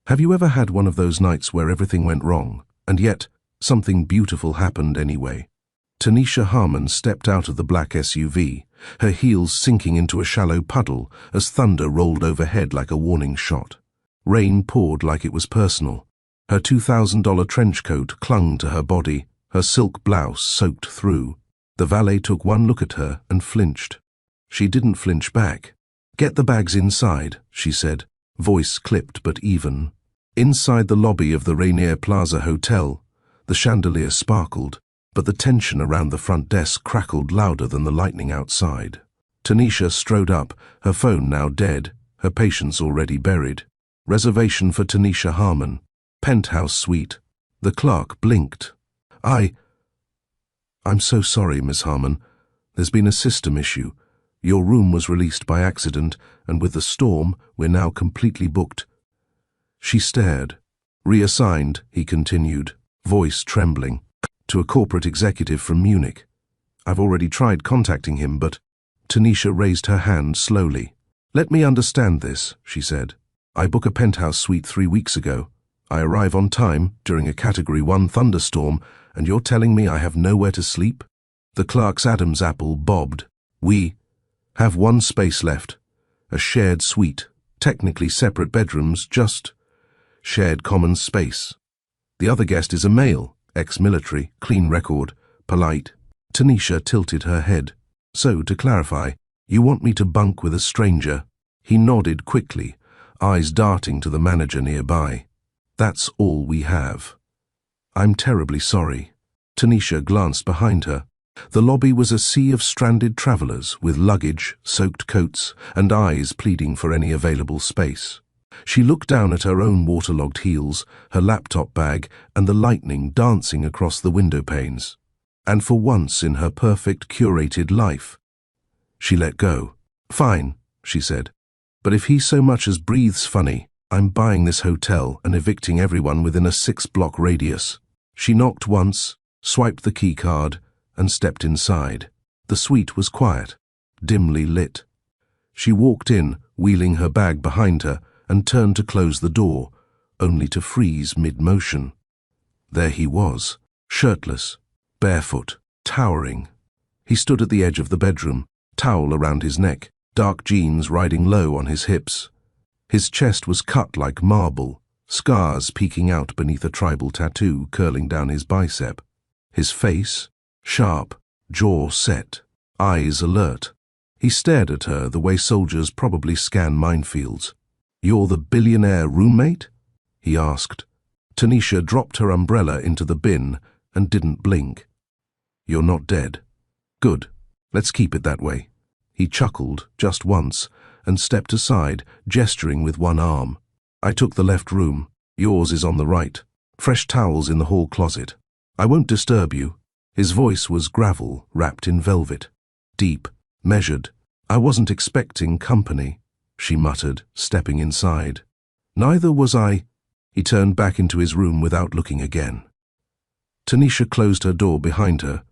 Have you ever had one of those nights where everything went wrong, and yet something beautiful happened anyway? Tanisha Harmon stepped out of the black SUV, her heels sinking into a shallow puddle as thunder rolled overhead like a warning shot. Rain poured like it was personal. Her $2,000 trench coat clung to her body, her silk blouse soaked through. The valet took one look at her and flinched. She didn't flinch back. "Get the bags inside," she said, voice clipped but even. Inside the lobby of the Rainier Plaza Hotel, the chandelier sparkled, but the tension around the front desk crackled louder than the lightning outside. Tanisha strode up, her phone now dead, her patience already buried. Reservation for Tanisha Harmon. Penthouse suite. The clerk blinked. I'm so sorry, Miss Harmon. There's been a system issue. Your room was released by accident, and with the storm, we're now completely booked." She stared. "Reassigned," he continued, voice trembling, "to a corporate executive from Munich. I've already tried contacting him, but—" Tanisha raised her hand slowly. "Let me understand this," she said. "I book a penthouse suite 3 weeks ago. I arrive on time during a Category 1 thunderstorm, and you're telling me I have nowhere to sleep?" The clerk's Adam's apple bobbed. "We have one space left. A shared suite. Technically separate bedrooms, just shared common space. The other guest is a male, ex-military, clean record, polite." Tanisha tilted her head. "So, to clarify, you want me to bunk with a stranger?" He nodded quickly, eyes darting to the manager nearby. "That's all we have." "I'm terribly sorry." Tanisha glanced behind her. The lobby was a sea of stranded travelers with luggage, soaked coats, and eyes pleading for any available space. She looked down at her own waterlogged heels, her laptop bag, and the lightning dancing across the window panes. And for once in her perfect, curated life, she let go. "Fine," she said. "But if he so much as breathes funny, I'm buying this hotel and evicting everyone within a 6-block radius." She knocked once, swiped the key card, and stepped inside. The suite was quiet, dimly lit. She walked in, wheeling her bag behind her, and turned to close the door, only to freeze mid-motion. There he was, shirtless, barefoot, towering. He stood at the edge of the bedroom, towel around his neck, dark jeans riding low on his hips. His chest was cut like marble, scars peeking out beneath a tribal tattoo curling down his bicep. His face, sharp, jaw set, eyes alert. He stared at her the way soldiers probably scan minefields. "You're the billionaire roommate?" he asked. Tanisha dropped her umbrella into the bin and didn't blink. "You're not dead. Good. Let's keep it that way." He chuckled just once and stepped aside, gesturing with one arm. "I took the left room. Yours is on the right. Fresh towels in the hall closet. I won't disturb you." His voice was gravel wrapped in velvet, deep, measured. "I wasn't expecting company," she muttered, stepping inside. "Neither was I." He turned back into his room without looking again. Tanisha closed her door behind her,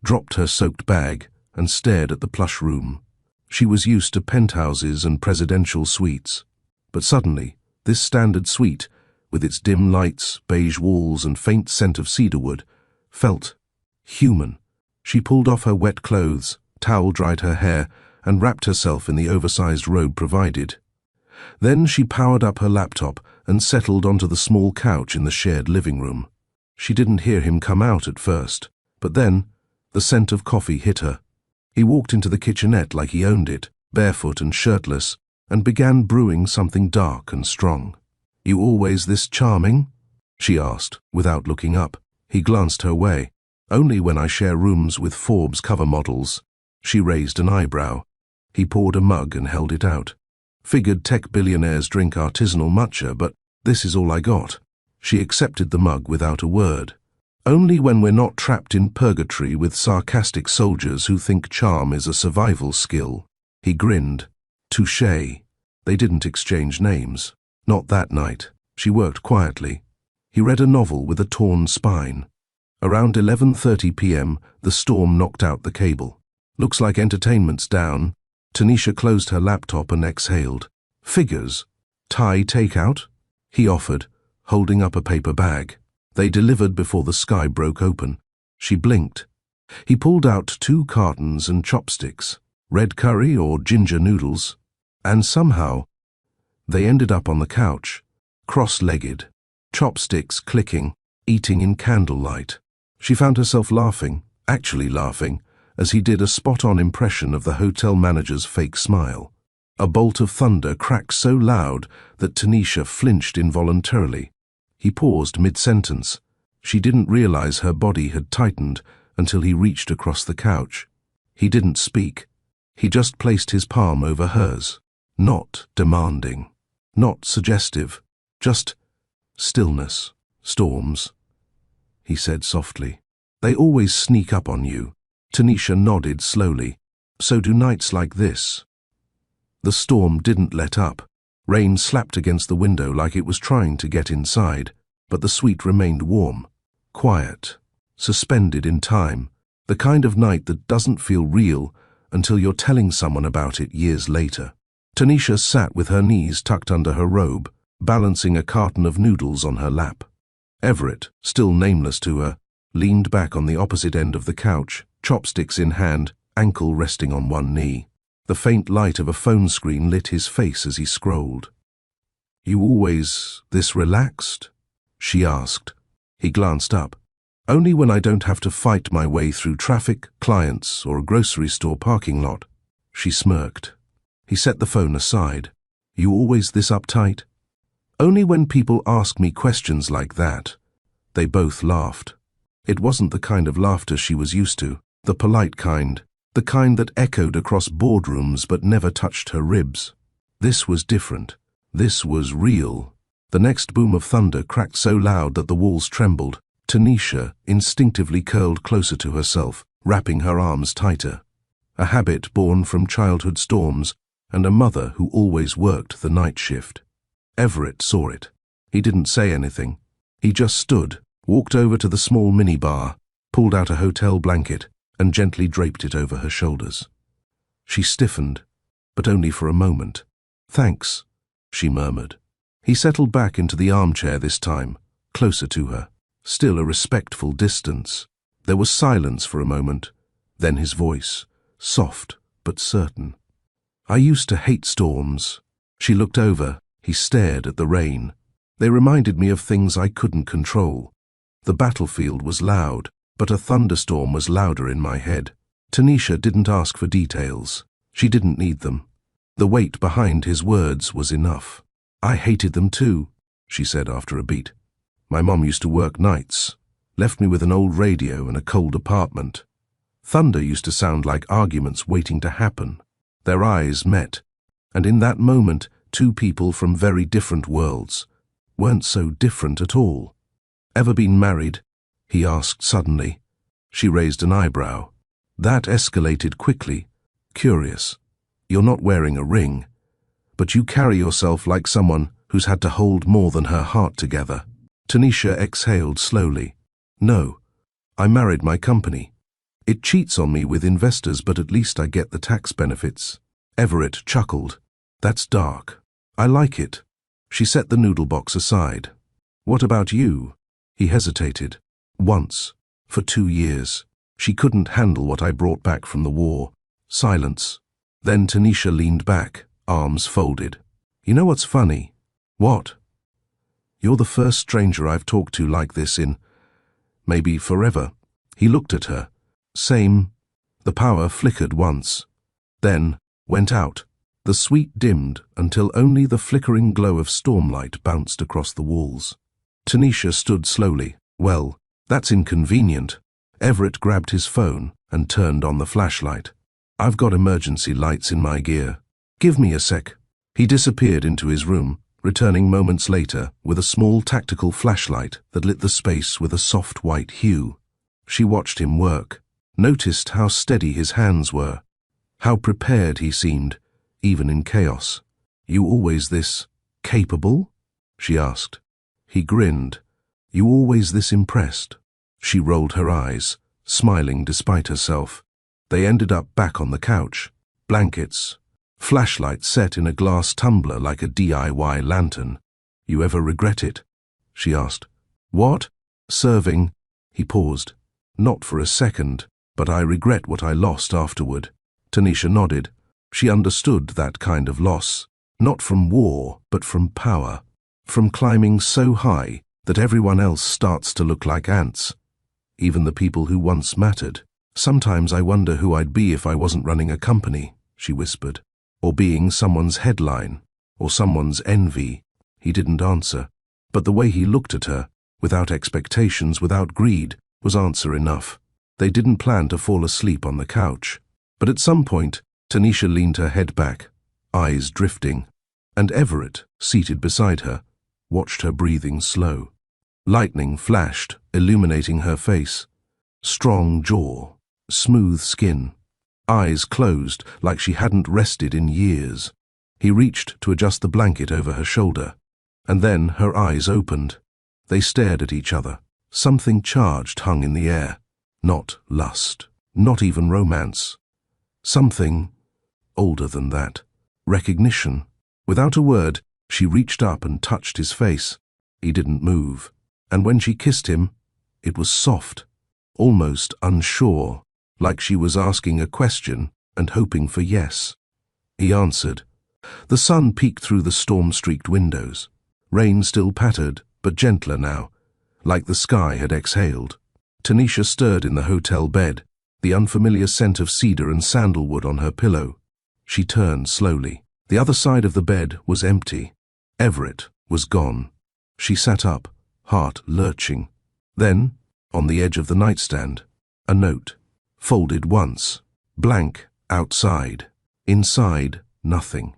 dropped her soaked bag, and stared at the plush room. She was used to penthouses and presidential suites, but suddenly, this standard suite, with its dim lights, beige walls, and faint scent of cedarwood, felt human. She pulled off her wet clothes, towel-dried her hair, and wrapped herself in the oversized robe provided. Then she powered up her laptop and settled onto the small couch in the shared living room. She didn't hear him come out at first, but then the scent of coffee hit her. He walked into the kitchenette like he owned it, barefoot and shirtless, and began brewing something dark and strong. "You always this charming?" she asked, without looking up. He glanced her way. "Only when I share rooms with Forbes cover models." She raised an eyebrow. He poured a mug and held it out. "Figured tech billionaires drink artisanal matcha, but this is all I got." She accepted the mug without a word. "Only when we're not trapped in purgatory with sarcastic soldiers who think charm is a survival skill." He grinned. "Touché." They didn't exchange names. Not that night. She worked quietly. He read a novel with a torn spine. Around 11:30 p.m., the storm knocked out the cable. "Looks like entertainment's down." Tanisha closed her laptop and exhaled. "Figures. Thai takeout?" he offered, holding up a paper bag. They delivered before the sky broke open. She blinked. He pulled out 2 cartons and chopsticks, red curry or ginger noodles, and somehow they ended up on the couch, cross-legged, chopsticks clicking, eating in candlelight. She found herself laughing, actually laughing, as he did a spot-on impression of the hotel manager's fake smile. A bolt of thunder cracked so loud that Tanisha flinched involuntarily. He paused mid-sentence. She didn't realize her body had tightened until he reached across the couch. He didn't speak. He just placed his palm over hers. Not demanding, not suggestive, just stillness. Storms, he said softly. They always sneak up on you. Tanisha nodded slowly. So do nights like this. The storm didn't let up. Rain slapped against the window like it was trying to get inside, but the suite remained warm, quiet, suspended in time, the kind of night that doesn't feel real until you're telling someone about it years later. Tanisha sat with her knees tucked under her robe, balancing a carton of noodles on her lap. Everett, still nameless to her, leaned back on the opposite end of the couch, chopsticks in hand, ankle resting on one knee. The faint light of a phone screen lit his face as he scrolled. "You always this relaxed?" she asked. He glanced up. "Only when I don't have to fight my way through traffic, clients, or a grocery store parking lot." She smirked. He set the phone aside. "You always this uptight?" "Only when people ask me questions like that." They both laughed. It wasn't the kind of laughter she was used to, the polite kind, the kind that echoed across boardrooms but never touched her ribs. This was different. This was real. The next boom of thunder cracked so loud that the walls trembled. Tanisha instinctively curled closer to herself, wrapping her arms tighter. A habit born from childhood storms and a mother who always worked the night shift. Everett saw it. He didn't say anything. He just stood, walked over to the small minibar, pulled out a hotel blanket, and gently draped it over her shoulders. She stiffened, but only for a moment. "Thanks," she murmured. He settled back into the armchair this time, closer to her, still a respectful distance. There was silence for a moment, then his voice, soft but certain. "I used to hate storms." She looked over. He stared at the rain. They reminded me of things I couldn't control. The battlefield was loud, but a thunderstorm was louder in my head. Tanisha didn't ask for details. She didn't need them. The weight behind his words was enough. "I hated them too," she said after a beat. "My mom used to work nights, left me with an old radio and a cold apartment. Thunder used to sound like arguments waiting to happen." Their eyes met, and in that moment, 2 people from very different worlds weren't so different at all. "Ever been married?" he asked suddenly. She raised an eyebrow. That escalated quickly. "Curious. You're not wearing a ring, but you carry yourself like someone who's had to hold more than her heart together." Tanisha exhaled slowly. "No, I married my company. It cheats on me with investors, but at least I get the tax benefits." Everett chuckled. "That's dark. I like it." She set the noodle box aside. "What about you?" He hesitated. "Once. For 2 years. She couldn't handle what I brought back from the war." Silence. Then Tanisha leaned back, arms folded. "You know what's funny?" "What?" "You're the first stranger I've talked to like this in, maybe forever." He looked at her. "Same." The power flickered once, then went out. The suite dimmed until only the flickering glow of stormlight bounced across the walls. Tanisha stood slowly. "Well, that's inconvenient." Everett grabbed his phone and turned on the flashlight. "I've got emergency lights in my gear. Give me a sec." He disappeared into his room, returning moments later with a small tactical flashlight that lit the space with a soft white hue. She watched him work, noticed how steady his hands were, how prepared he seemed, even in chaos. "You always this capable?" she asked. He grinned. "You always this impressed?" She rolled her eyes, smiling despite herself. They ended up back on the couch. Blankets, flashlight set in a glass tumbler like a DIY lantern. You ever regret it? She asked. What? Serving. He paused. Not for a second, but I regret what I lost afterward. Tanisha nodded. She understood that kind of loss. Not from war, but from power. From climbing so high that everyone else starts to look like ants. Even the people who once mattered. Sometimes I wonder who I'd be if I wasn't running a company, she whispered. Or being someone's headline, or someone's envy. He didn't answer, but the way he looked at her, without expectations, without greed, was answer enough. They didn't plan to fall asleep on the couch. But at some point, Tanisha leaned her head back, eyes drifting, and Everett, seated beside her, watched her breathing slow. Lightning flashed, illuminating her face. Strong jaw, smooth skin, eyes closed like she hadn't rested in years. He reached to adjust the blanket over her shoulder, and then her eyes opened. They stared at each other. Something charged hung in the air. Not lust, not even romance. Something older than that. Recognition. Without a word, she reached up and touched his face. He didn't move. And when she kissed him, it was soft, almost unsure, like she was asking a question and hoping for yes. He answered. The sun peeked through the storm-streaked windows. Rain still pattered, but gentler now, like the sky had exhaled. Tanisha stirred in the hotel bed, the unfamiliar scent of cedar and sandalwood on her pillow. She turned slowly. The other side of the bed was empty. Everett was gone. She sat up, heart lurching. Then, on the edge of the nightstand, a note, folded once, blank outside. Inside, nothing.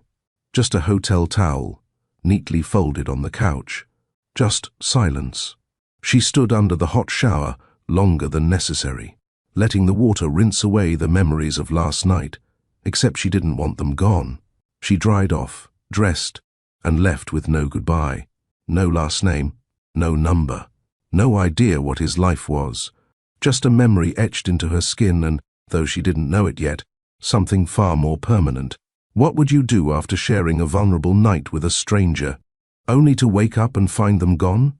Just a hotel towel, neatly folded on the couch. Just silence. She stood under the hot shower longer than necessary, letting the water rinse away the memories of last night, except she didn't want them gone. She dried off, dressed, and left with no goodbye. No last name, no number, no idea what his life was. Just a memory etched into her skin and, though she didn't know it yet, something far more permanent. What would you do after sharing a vulnerable night with a stranger, only to wake up and find them gone?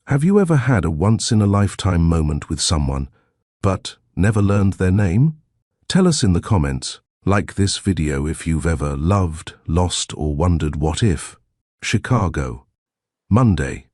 Have you ever had a once-in-a-lifetime moment with someone, but never learned their name? Tell us in the comments. Like this video if you've ever loved, lost, or wondered what if. Chicago. Monday,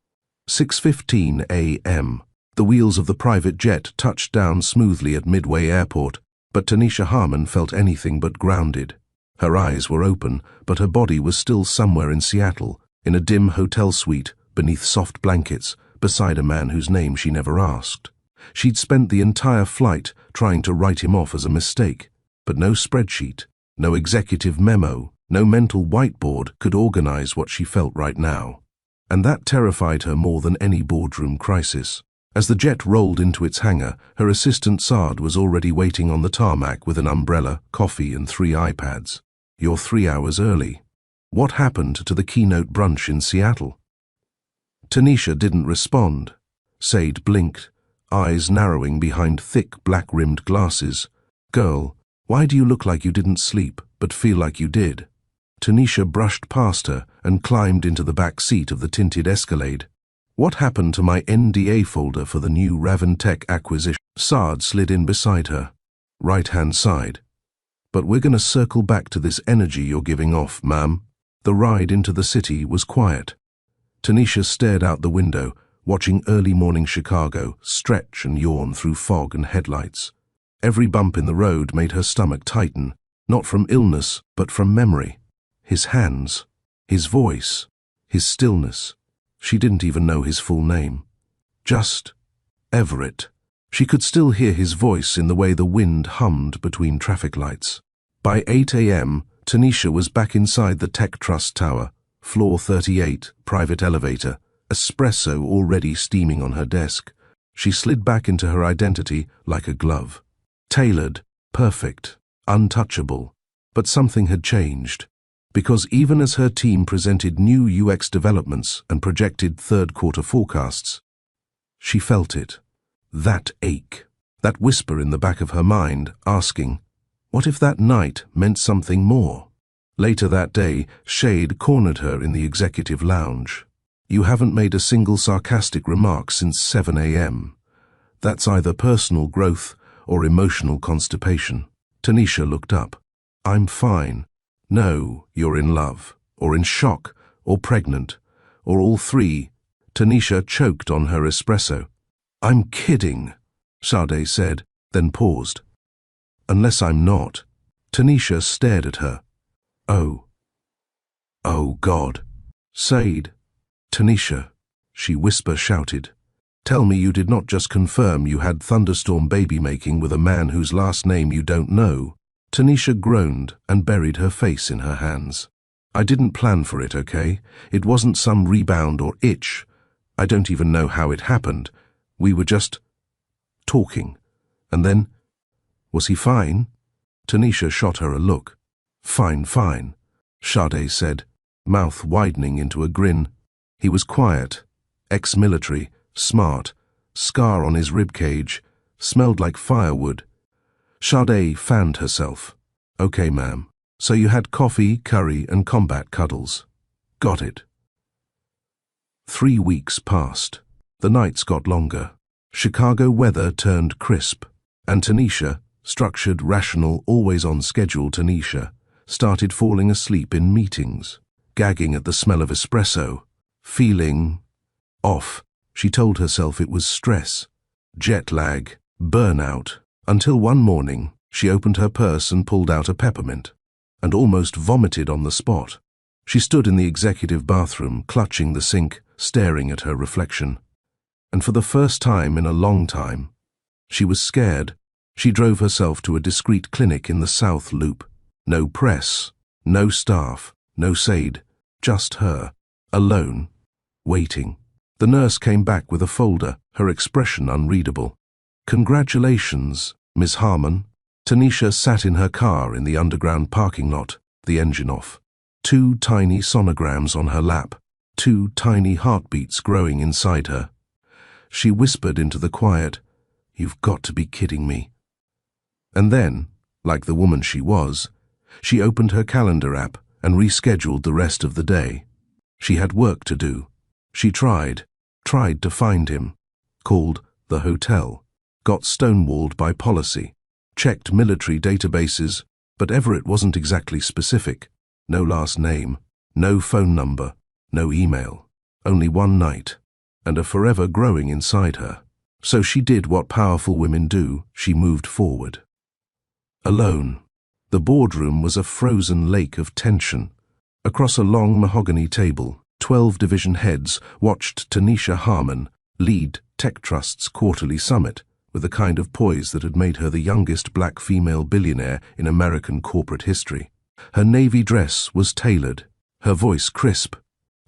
6:15 a.m. The wheels of the private jet touched down smoothly at Midway Airport, but Tanisha Harmon felt anything but grounded. Her eyes were open, but her body was still somewhere in Seattle, in a dim hotel suite, beneath soft blankets, beside a man whose name she never asked. She'd spent the entire flight trying to write him off as a mistake, but no spreadsheet, no executive memo, no mental whiteboard could organize what she felt right now. And that terrified her more than any boardroom crisis. As the jet rolled into its hangar, her assistant Saad was already waiting on the tarmac with an umbrella, coffee, and 3 iPads. You're 3 hours early. What happened to the keynote brunch in Seattle? Tanisha didn't respond. Saad blinked, eyes narrowing behind thick black-rimmed glasses. Girl, why do you look like you didn't sleep, but feel like you did? Tanisha brushed past her and climbed into the back seat of the tinted Escalade. What happened to my NDA folder for the new Raventech acquisition? Saad slid in beside her, right-hand side. But we're going to circle back to this energy you're giving off, ma'am. The ride into the city was quiet. Tanisha stared out the window, watching early morning Chicago stretch and yawn through fog and headlights. Every bump in the road made her stomach tighten, not from illness, but from memory. His hands, his voice, his stillness. She didn't even know his full name. Just Everett. She could still hear his voice in the way the wind hummed between traffic lights. By 8 a.m., Tanisha was back inside the Tech Trust Tower, floor 38, private elevator, espresso already steaming on her desk. She slid back into her identity like a glove. Tailored, perfect, untouchable. But something had changed. Because even as her team presented new UX developments and projected third-quarter forecasts, she felt it. That ache. That whisper in the back of her mind, asking, what if that night meant something more? Later that day, Shade cornered her in the executive lounge. You haven't made a single sarcastic remark since 7 a.m. That's either personal growth or emotional constipation. Tanisha looked up. I'm fine. No, you're in love, or in shock, or pregnant, or all three. Tanisha choked on her espresso. I'm kidding, Sade said, then paused. Unless I'm not. Tanisha stared at her. Oh. Oh, God. Sade. Tanisha, she whisper-shouted. Tell me you did not just confirm you had thunderstorm baby-making with a man whose last name you don't know. Tanisha groaned and buried her face in her hands. I didn't plan for it, okay? It wasn't some rebound or itch. I don't even know how it happened. We were just talking. And then, was he fine? Tanisha shot her a look. Fine, fine, Sade said, mouth widening into a grin. He was quiet, ex-military, smart, scar on his ribcage, smelled like firewood. Sade fanned herself. Okay, ma'am. So you had coffee, curry, and combat cuddles. Got it. 3 weeks passed. The nights got longer. Chicago weather turned crisp, and Tanisha, structured, rational, always on schedule Tanisha, started falling asleep in meetings, gagging at the smell of espresso, feeling off. She told herself it was stress, jet lag, burnout, until one morning she opened her purse and pulled out a peppermint, and almost vomited on the spot. She stood in the executive bathroom, clutching the sink, staring at her reflection. And for the first time in a long time, she was scared. She drove herself to a discreet clinic in the South Loop. No press, no staff, no Sade, just her, alone, waiting. The nurse came back with a folder, her expression unreadable. Congratulations, Miss Harmon. Tanisha sat in her car in the underground parking lot, the engine off. 2 tiny sonograms on her lap, 2 tiny heartbeats growing inside her. She whispered into the quiet, "You've got to be kidding me." And then, like the woman she was, she opened her calendar app and rescheduled the rest of the day. She had work to do. She tried to find him, called the hotel, got stonewalled by policy, checked military databases, but Everett wasn't exactly specific. No last name, no phone number, no email, only one night, and a forever growing inside her. So she did what powerful women do, she moved forward. Alone. The boardroom was a frozen lake of tension. Across a long mahogany table, 12 division heads watched Tanisha Harmon lead Tech Trust's quarterly summit with a kind of poise that had made her the youngest black female billionaire in American corporate history. Her navy dress was tailored, her voice crisp.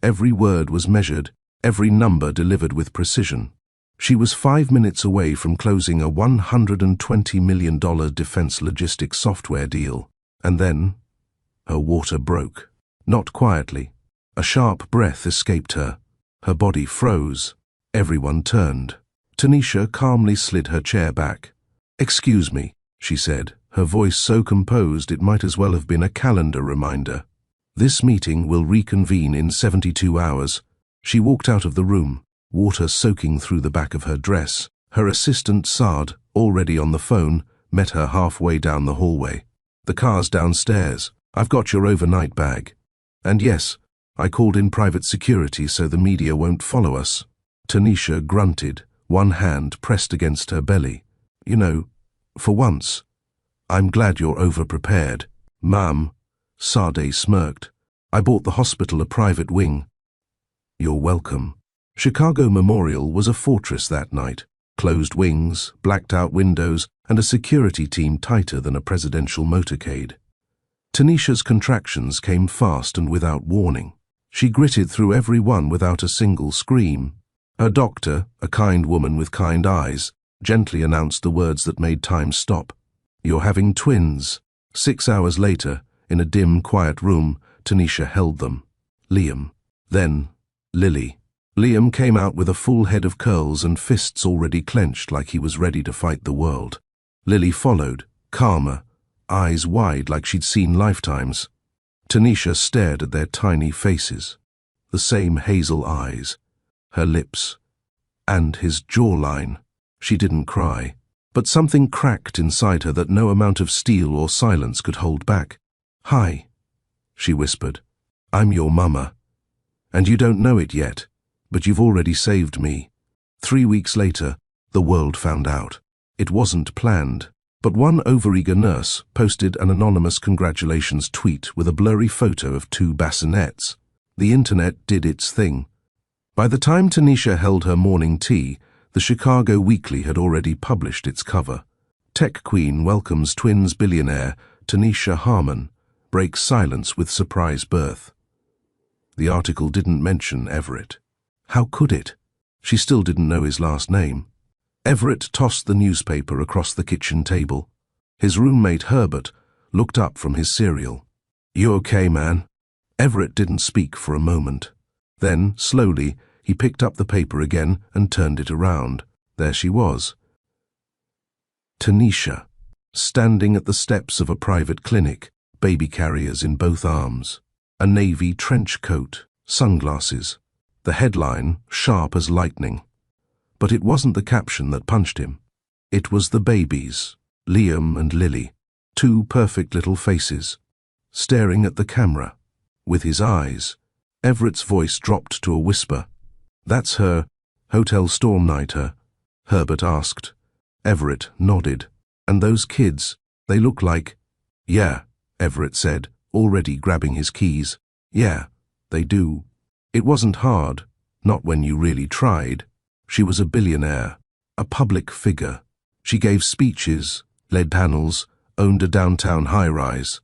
Every word was measured, every number delivered with precision. She was 5 minutes away from closing a $120 million defense logistics software deal. And then, her water broke. Not quietly. A sharp breath escaped her. Her body froze. Everyone turned. Tanisha calmly slid her chair back. "Excuse me," she said, her voice so composed it might as well have been a calendar reminder. "This meeting will reconvene in 72 hours. She walked out of the room, water soaking through the back of her dress. Her assistant, Saad, already on the phone, met her halfway down the hallway. "The car's downstairs. I've got your overnight bag. And yes, I called in private security so the media won't follow us." Tanisha grunted, one hand pressed against her belly. "You know, for once, I'm glad you're over-prepared." "Ma'am," Sade smirked. "I bought the hospital a private wing." "You're welcome." Chicago Memorial was a fortress that night. Closed wings, blacked-out windows, and a security team tighter than a presidential motorcade. Tanisha's contractions came fast and without warning. She gritted through every one without a single scream. Her doctor, a kind woman with kind eyes, gently announced the words that made time stop. "You're having twins." 6 hours later, in a dim, quiet room, Tanisha held them. Liam. Then, Lily. Liam came out with a full head of curls and fists already clenched like he was ready to fight the world. Lily followed, calmer, eyes wide like she'd seen lifetimes. Tanisha stared at their tiny faces. the same hazel eyes, her lips, and his jawline. She didn't cry, but something cracked inside her that no amount of steel or silence could hold back. "Hi," she whispered. "I'm your mama. And you don't know it yet, but you've already saved me." 3 weeks later, the world found out. It wasn't planned, but one overeager nurse posted an anonymous congratulations tweet with a blurry photo of 2 bassinets. The internet did its thing. By the time Tanisha held her morning tea, the Chicago Weekly had already published its cover. Tech Queen welcomes twins billionaire Tanisha Harmon, breaks silence with surprise birth. The article didn't mention Everett. How could it? She still didn't know his last name. Everett tossed the newspaper across the kitchen table. His roommate Herbert looked up from his cereal. "You okay, man?" Everett didn't speak for a moment. Then, slowly, he picked up the paper again and turned it around. There she was. Tanisha, standing at the steps of a private clinic, baby carriers in both arms, a navy trench coat, sunglasses. The headline, sharp as lightning. But it wasn't the caption that punched him. It was the babies, Liam and Lily, 2 perfect little faces, staring at the camera. With his eyes, Everett's voice dropped to a whisper. "That's her, Hotel Storm nighter?" Herbert asked. Everett nodded. "And those kids, they look like—" "Yeah," Everett said, already grabbing his keys. "Yeah, they do." It wasn't hard, not when you really tried. She was a billionaire, a public figure. She gave speeches, led panels, owned a downtown high-rise.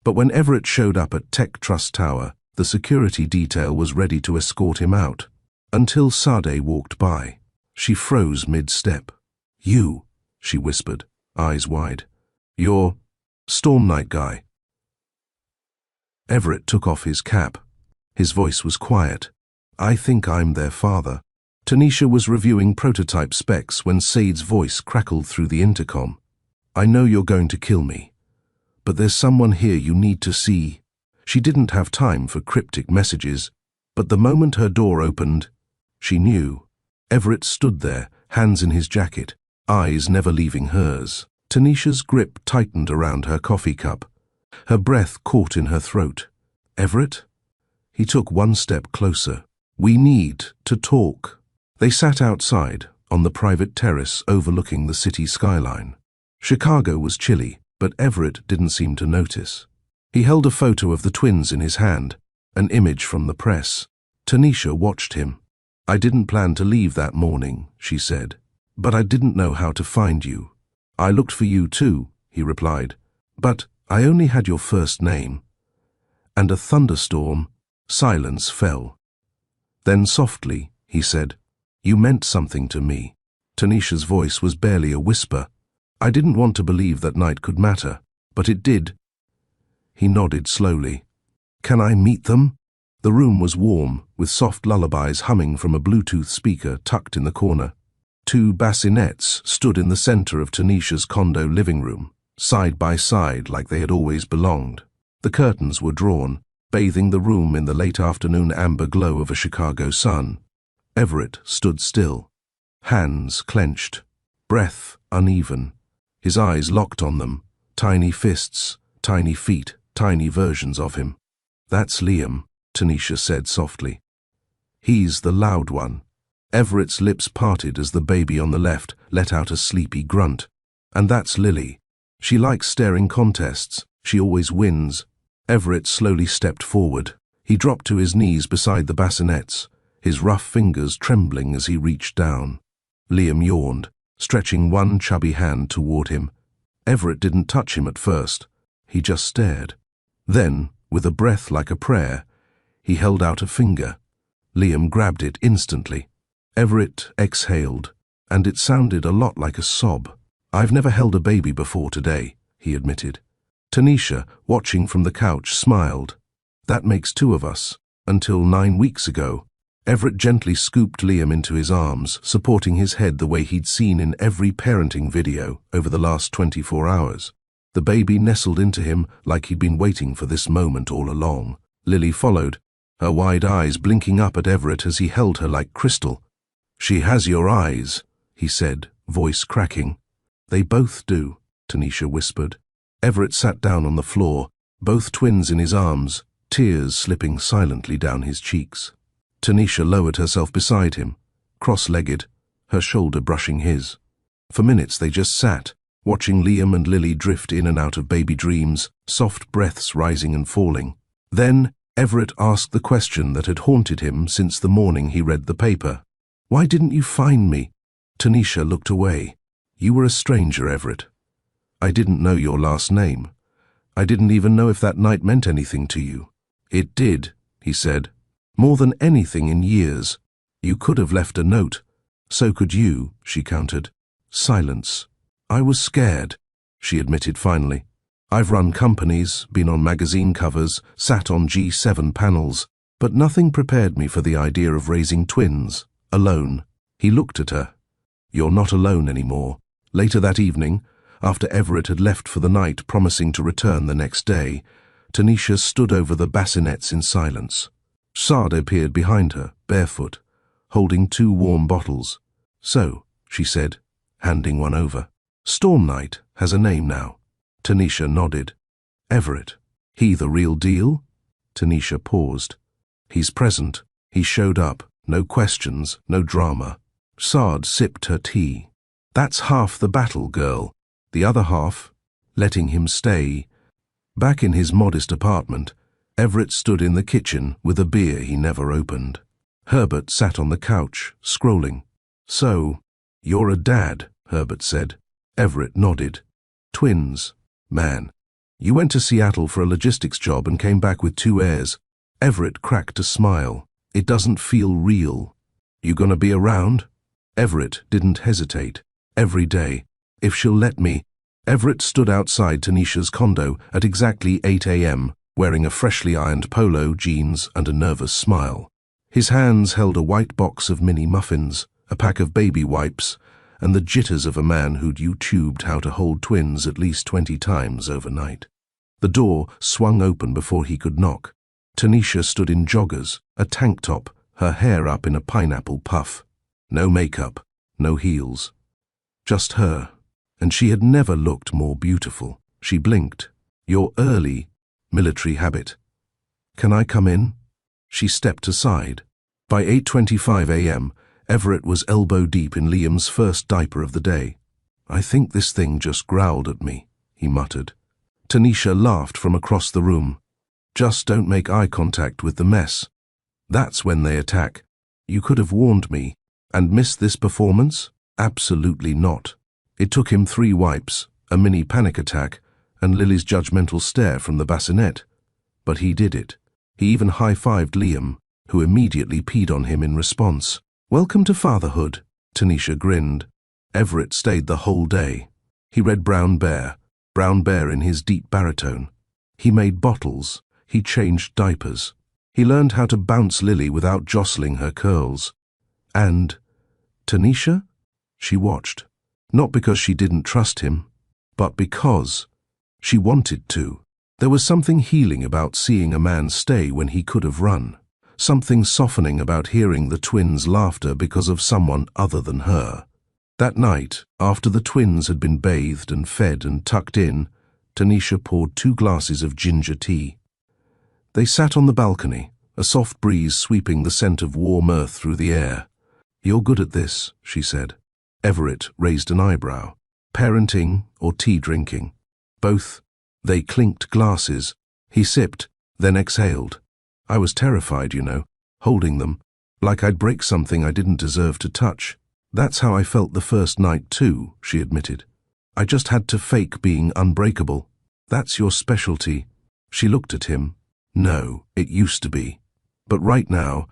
But when Everett showed up at Tech Trust Tower, the security detail was ready to escort him out. Until Sade walked by. She froze mid-step. "You," she whispered, eyes wide. "You're Storm Night guy." Everett took off his cap. His voice was quiet. "I think I'm their father." Tanisha was reviewing prototype specs when Said's voice crackled through the intercom. "I know you're going to kill me, but there's someone here you need to see." She didn't have time for cryptic messages, but the moment her door opened, she knew. Everett stood there, hands in his jacket, eyes never leaving hers. Tanisha's grip tightened around her coffee cup. Her breath caught in her throat. "Everett?" He took one step closer. "We need to talk." They sat outside, on the private terrace overlooking the city skyline. Chicago was chilly, but Everett didn't seem to notice. He held a photo of the twins in his hand, an image from the press. Tanisha watched him. "I didn't plan to leave that morning," she said, "but I didn't know how to find you." "I looked for you too," he replied, "but I only had your first name." And a thunderstorm, silence fell. Then softly, he said, "You meant something to me." Tanisha's voice was barely a whisper. "I didn't want to believe that night could matter, but it did." He nodded slowly. "Can I meet them?" The room was warm, with soft lullabies humming from a Bluetooth speaker tucked in the corner. 2 bassinets stood in the center of Tanisha's condo living room, side by side like they had always belonged. The curtains were drawn, bathing the room in the late afternoon amber glow of a Chicago sun. Everett stood still, hands clenched, breath uneven, his eyes locked on them, tiny fists, tiny feet, tiny versions of him. "That's Liam," Tanisha said softly. "He's the loud one." Everett's lips parted as the baby on the left let out a sleepy grunt. "And that's Lily. She likes staring contests. She always wins." Everett slowly stepped forward. He dropped to his knees beside the bassinets, his rough fingers trembling as he reached down. Liam yawned, stretching one chubby hand toward him. Everett didn't touch him at first. He just stared. Then, with a breath like a prayer, he held out a finger. Liam grabbed it instantly. Everett exhaled, and it sounded a lot like a sob. "I've never held a baby before today," he admitted. Tanisha, watching from the couch, smiled. "That makes 2 of us. Until 9 weeks ago." Everett gently scooped Liam into his arms, supporting his head the way he'd seen in every parenting video over the last 24 hours. The baby nestled into him like he'd been waiting for this moment all along. Lily followed, her wide eyes blinking up at Everett as he held her like crystal. "She has your eyes," he said, voice cracking. "They both do," Tanisha whispered. Everett sat down on the floor, both twins in his arms, tears slipping silently down his cheeks. Tanisha lowered herself beside him, cross-legged, her shoulder brushing his. For minutes they just sat, watching Liam and Lily drift in and out of baby dreams, soft breaths rising and falling. Then Everett asked the question that had haunted him since the morning he read the paper. "Why didn't you find me?" Tanisha looked away. "You were a stranger, Everett. I didn't know your last name. I didn't even know if that night meant anything to you." "It did," he said. "More than anything in years. You could have left a note." "So could you," she countered. Silence. "I was scared," she admitted finally. "I've run companies, been on magazine covers, sat on G7 panels, but nothing prepared me for the idea of raising twins, alone." He looked at her. "You're not alone anymore." Later that evening, after Everett had left for the night, promising to return the next day, Tanisha stood over the bassinets in silence. Saad appeared behind her, barefoot, holding 2 warm bottles. "So," she said, handing one over. "Storm Night has a name now." Tanisha nodded. "Everett. He the real deal?" Tanisha paused. "He's present. He showed up. No questions, no drama." Saad sipped her tea. "That's half the battle, girl. The other half, letting him stay." Back in his modest apartment, Everett stood in the kitchen with a beer he never opened. Herbert sat on the couch, scrolling. "So, you're a dad," Herbert said. Everett nodded. "Twins. Man. You went to Seattle for a logistics job and came back with 2 heirs." Everett cracked a smile. "It doesn't feel real." "You gonna be around?" Everett didn't hesitate. "Every day. If she'll let me." Everett stood outside Tanisha's condo at exactly 8 a.m., wearing a freshly ironed polo, jeans, and a nervous smile. His hands held a white box of mini muffins, a pack of baby wipes, and the jitters of a man who'd YouTubed how to hold twins at least 20 times overnight. The door swung open before he could knock. Tanisha stood in joggers, a tank top, her hair up in a pineapple puff. No makeup, no heels. Just her, and she had never looked more beautiful. She blinked. "You're early." Military habit. "Can I come in?" She stepped aside. By 8:25 a.m., Everett was elbow-deep in Liam's first diaper of the day. "I think this thing just growled at me," he muttered. Tanisha laughed from across the room. "Just don't make eye contact with the mess. That's when they attack. You could have warned me. And missed this performance? Absolutely not." It took him 3 wipes, a mini panic attack, and Lily's judgmental stare from the bassinet. But he did it. He even high-fived Liam, who immediately peed on him in response. "Welcome to fatherhood," Tanisha grinned. Everett stayed the whole day. He read Brown Bear in his deep baritone. He made bottles. He changed diapers. He learned how to bounce Lily without jostling her curls. And Tanisha? She watched. Not because she didn't trust him, but because she wanted to. There was something healing about seeing a man stay when he could have run. Something softening about hearing the twins' laughter because of someone other than her. That night, after the twins had been bathed and fed and tucked in, Tanisha poured 2 glasses of ginger tea. They sat on the balcony, a soft breeze sweeping the scent of warm earth through the air. "You're good at this," she said. Everett raised an eyebrow. "Parenting or tea drinking?" "Both." They clinked glasses. He sipped, then exhaled. "I was terrified, holding them, like I'd break something I didn't deserve to touch." "That's how I felt the first night too," she admitted. "I just had to fake being unbreakable." "That's your specialty." She looked at him. "No, it used to be. But right now,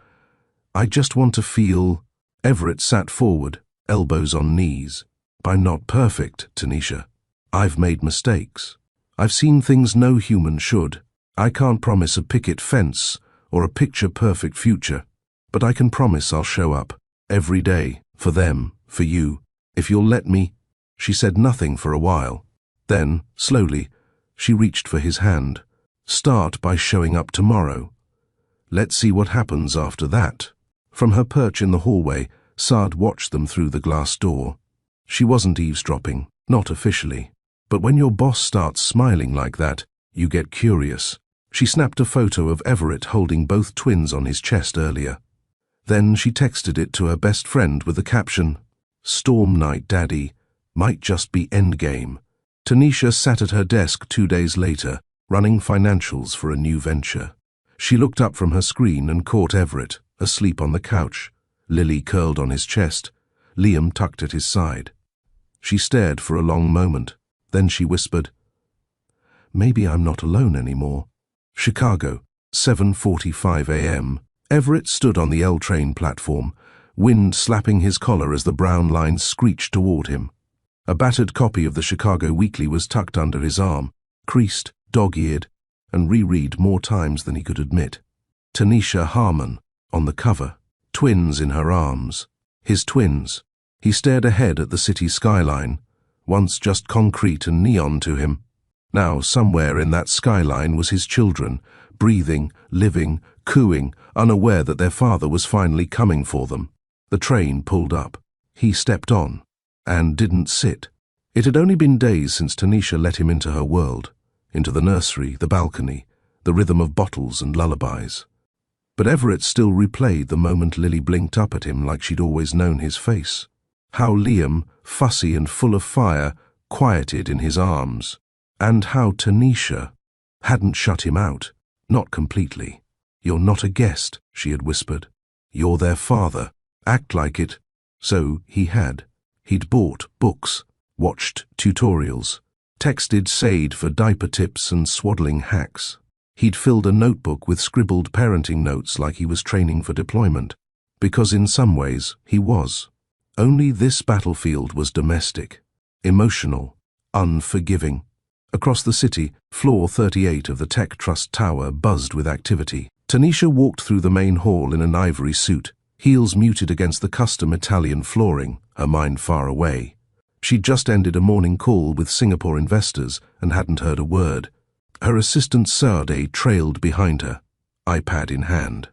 I just want to feel." Everett sat forward, elbows on knees. "I'm not perfect, Tanisha. I've made mistakes. I've seen things no human should. I can't promise a picket fence or a picture-perfect future, but I can promise I'll show up every day for them, for you, if you'll let me." She said nothing for a while. Then, slowly, she reached for his hand. "Start by showing up tomorrow. Let's see what happens after that. From her perch in the hallway, Saad watched them through the glass door. She wasn't eavesdropping, not officially. But when your boss starts smiling like that, you get curious. She snapped a photo of Everett holding both twins on his chest earlier. Then she texted it to her best friend with the caption, "Storm night, Daddy. Might just be endgame." Tanisha sat at her desk 2 days later, running financials for a new venture. She looked up from her screen and caught Everett, asleep on the couch, Lily curled on his chest, Liam tucked at his side. She stared for a long moment. Then she whispered, "Maybe I'm not alone anymore." Chicago, 7:45 a.m. Everett stood on the L train platform, wind slapping his collar as the brown lines screeched toward him. A battered copy of the Chicago Weekly was tucked under his arm, creased, dog-eared, and reread more times than he could admit. Tanisha Harmon, on the cover, twins in her arms. His twins. He stared ahead at the city skyline, once just concrete and neon to him. Now somewhere in that skyline was his children, breathing, living, cooing, unaware that their father was finally coming for them. The train pulled up. He stepped on, and didn't sit. It had only been days since Tanisha let him into her world, into the nursery, the balcony, the rhythm of bottles and lullabies. But Everett still replayed the moment Lily blinked up at him like she'd always known his face. How Liam, fussy and full of fire, quieted in his arms. And how Tanisha hadn't shut him out, not completely. "You're not a guest," she had whispered. "You're their father. Act like it." So he had. He'd bought books, watched tutorials, texted Sade for diaper tips and swaddling hacks. He'd filled a notebook with scribbled parenting notes like he was training for deployment, because in some ways he was. Only this battlefield was domestic, emotional, unforgiving. Across the city, floor 38 of the Tech Trust Tower buzzed with activity. Tanisha walked through the main hall in an ivory suit, heels muted against the custom Italian flooring, her mind far away. She'd just ended a morning call with Singapore investors and hadn't heard a word. Her assistant Sade trailed behind her, iPad in hand.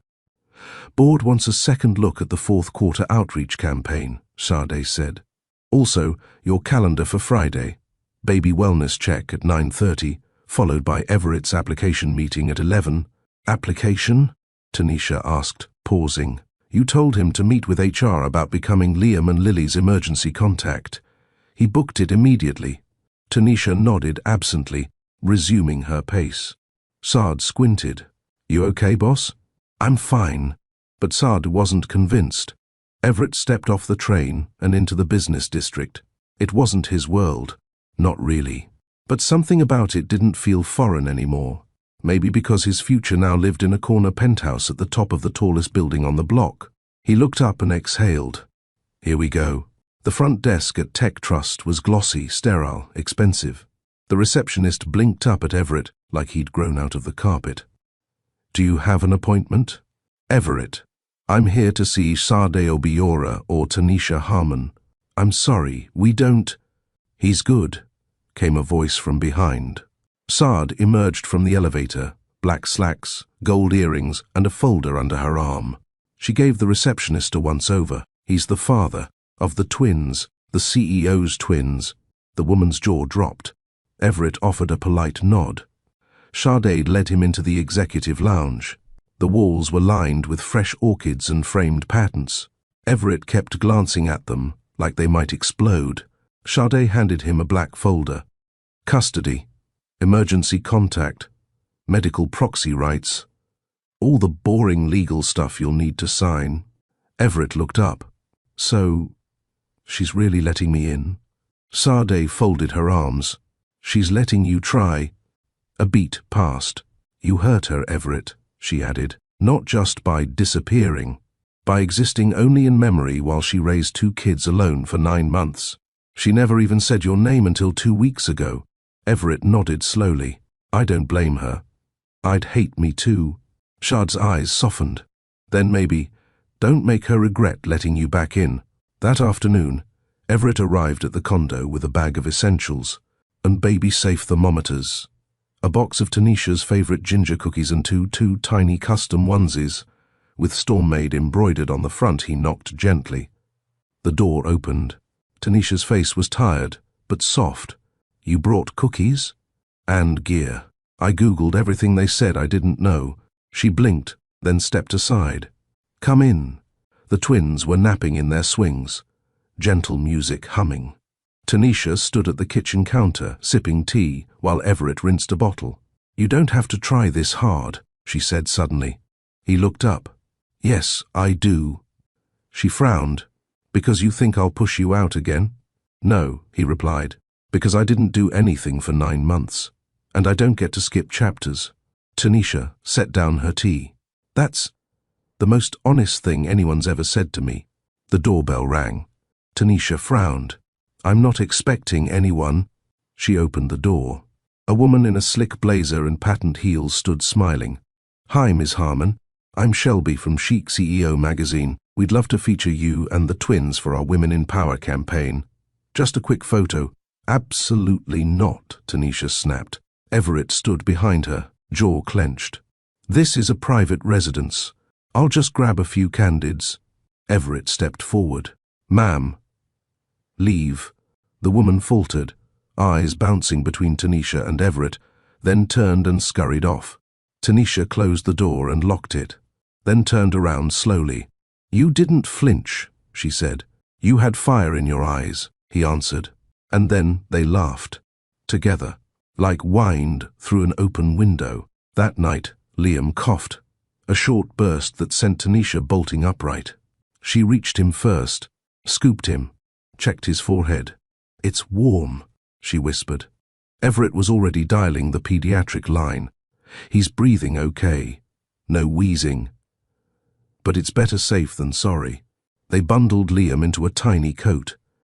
"Board wants a second look at the fourth quarter outreach campaign," Sade said. "Also, your calendar for Friday. Baby wellness check at 9:30, followed by Everett's application meeting at 11. "Application?" Tanisha asked, pausing. "You told him to meet with HR about becoming Liam and Lily's emergency contact. He booked it immediately." Tanisha nodded absently, resuming her pace. Saad squinted. "You okay, boss?" "I'm fine." But Saad wasn't convinced. Everett stepped off the train and into the business district. It wasn't his world. Not really. But something about it didn't feel foreign anymore. Maybe because his future now lived in a corner penthouse at the top of the tallest building on the block. He looked up and exhaled. Here we go. The front desk at Tech Trust was glossy, sterile, expensive. The receptionist blinked up at Everett like he'd grown out of the carpet. "Do you have an appointment?" "Everett. I'm here to see Sade Obiora or Tanisha Harmon. I'm sorry, we don't." "He's good," came a voice from behind. Saad emerged from the elevator, black slacks, gold earrings, and a folder under her arm. She gave the receptionist a once-over. "He's the father of the twins, the CEO's twins." The woman's jaw dropped. Everett offered a polite nod. Sade led him into the executive lounge. The walls were lined with fresh orchids and framed patents. Everett kept glancing at them, like they might explode. Sade handed him a black folder. "Custody, emergency contact, medical proxy rights. All the boring legal stuff you'll need to sign." Everett looked up. "So, she's really letting me in?" Sade folded her arms. "She's letting you try." A beat passed. "You hurt her, Everett," she added, "not just by disappearing, by existing only in memory while she raised 2 kids alone for 9 months. She never even said your name until 2 weeks ago." Everett nodded slowly. "I don't blame her. I'd hate me too." Shad's eyes softened. "Then maybe, don't make her regret letting you back in." That afternoon, Everett arrived at the condo with a bag of essentials and baby-safe thermometers. a box of Tanisha's favorite ginger cookies and two tiny custom onesies, with Stormy embroidered on the front. He knocked gently. The door opened. Tanisha's face was tired, but soft. "You brought cookies?" "And gear. I Googled everything they said I didn't know." She blinked, then stepped aside. "Come in." The twins were napping in their swings, gentle music humming. Tanisha stood at the kitchen counter, sipping tea, while Everett rinsed a bottle. "You don't have to try this hard," she said suddenly. He looked up. "Yes, I do." She frowned. "Because you think I'll push you out again?" "No," he replied, "because I didn't do anything for 9 months, and I don't get to skip chapters." Tanisha set down her tea. "That's the most honest thing anyone's ever said to me." The doorbell rang. Tanisha frowned. "I'm not expecting anyone." She opened the door. A woman in a slick blazer and patent heels stood smiling. "Hi, Ms. Harmon. I'm Shelby from Chic CEO magazine. We'd love to feature you and the twins for our Women in Power campaign. Just a quick photo." "Absolutely not," Tanisha snapped. Everett stood behind her, jaw clenched. "This is a private residence. I'll just grab a few candids." Everett stepped forward. "Ma'am." "Leave." The woman faltered, eyes bouncing between Tanisha and Everett, then turned and scurried off. Tanisha closed the door and locked it, then turned around slowly. "You didn't flinch," she said. "You had fire in your eyes," he answered. And then they laughed, together, like wind through an open window. That night, Liam coughed, a short burst that sent Tanisha bolting upright. She reached him first, scooped him, checked his forehead. "It's warm," she whispered. Everett was already dialing the pediatric line. "He's breathing okay. No wheezing. But it's better safe than sorry." They bundled Liam into a tiny coat.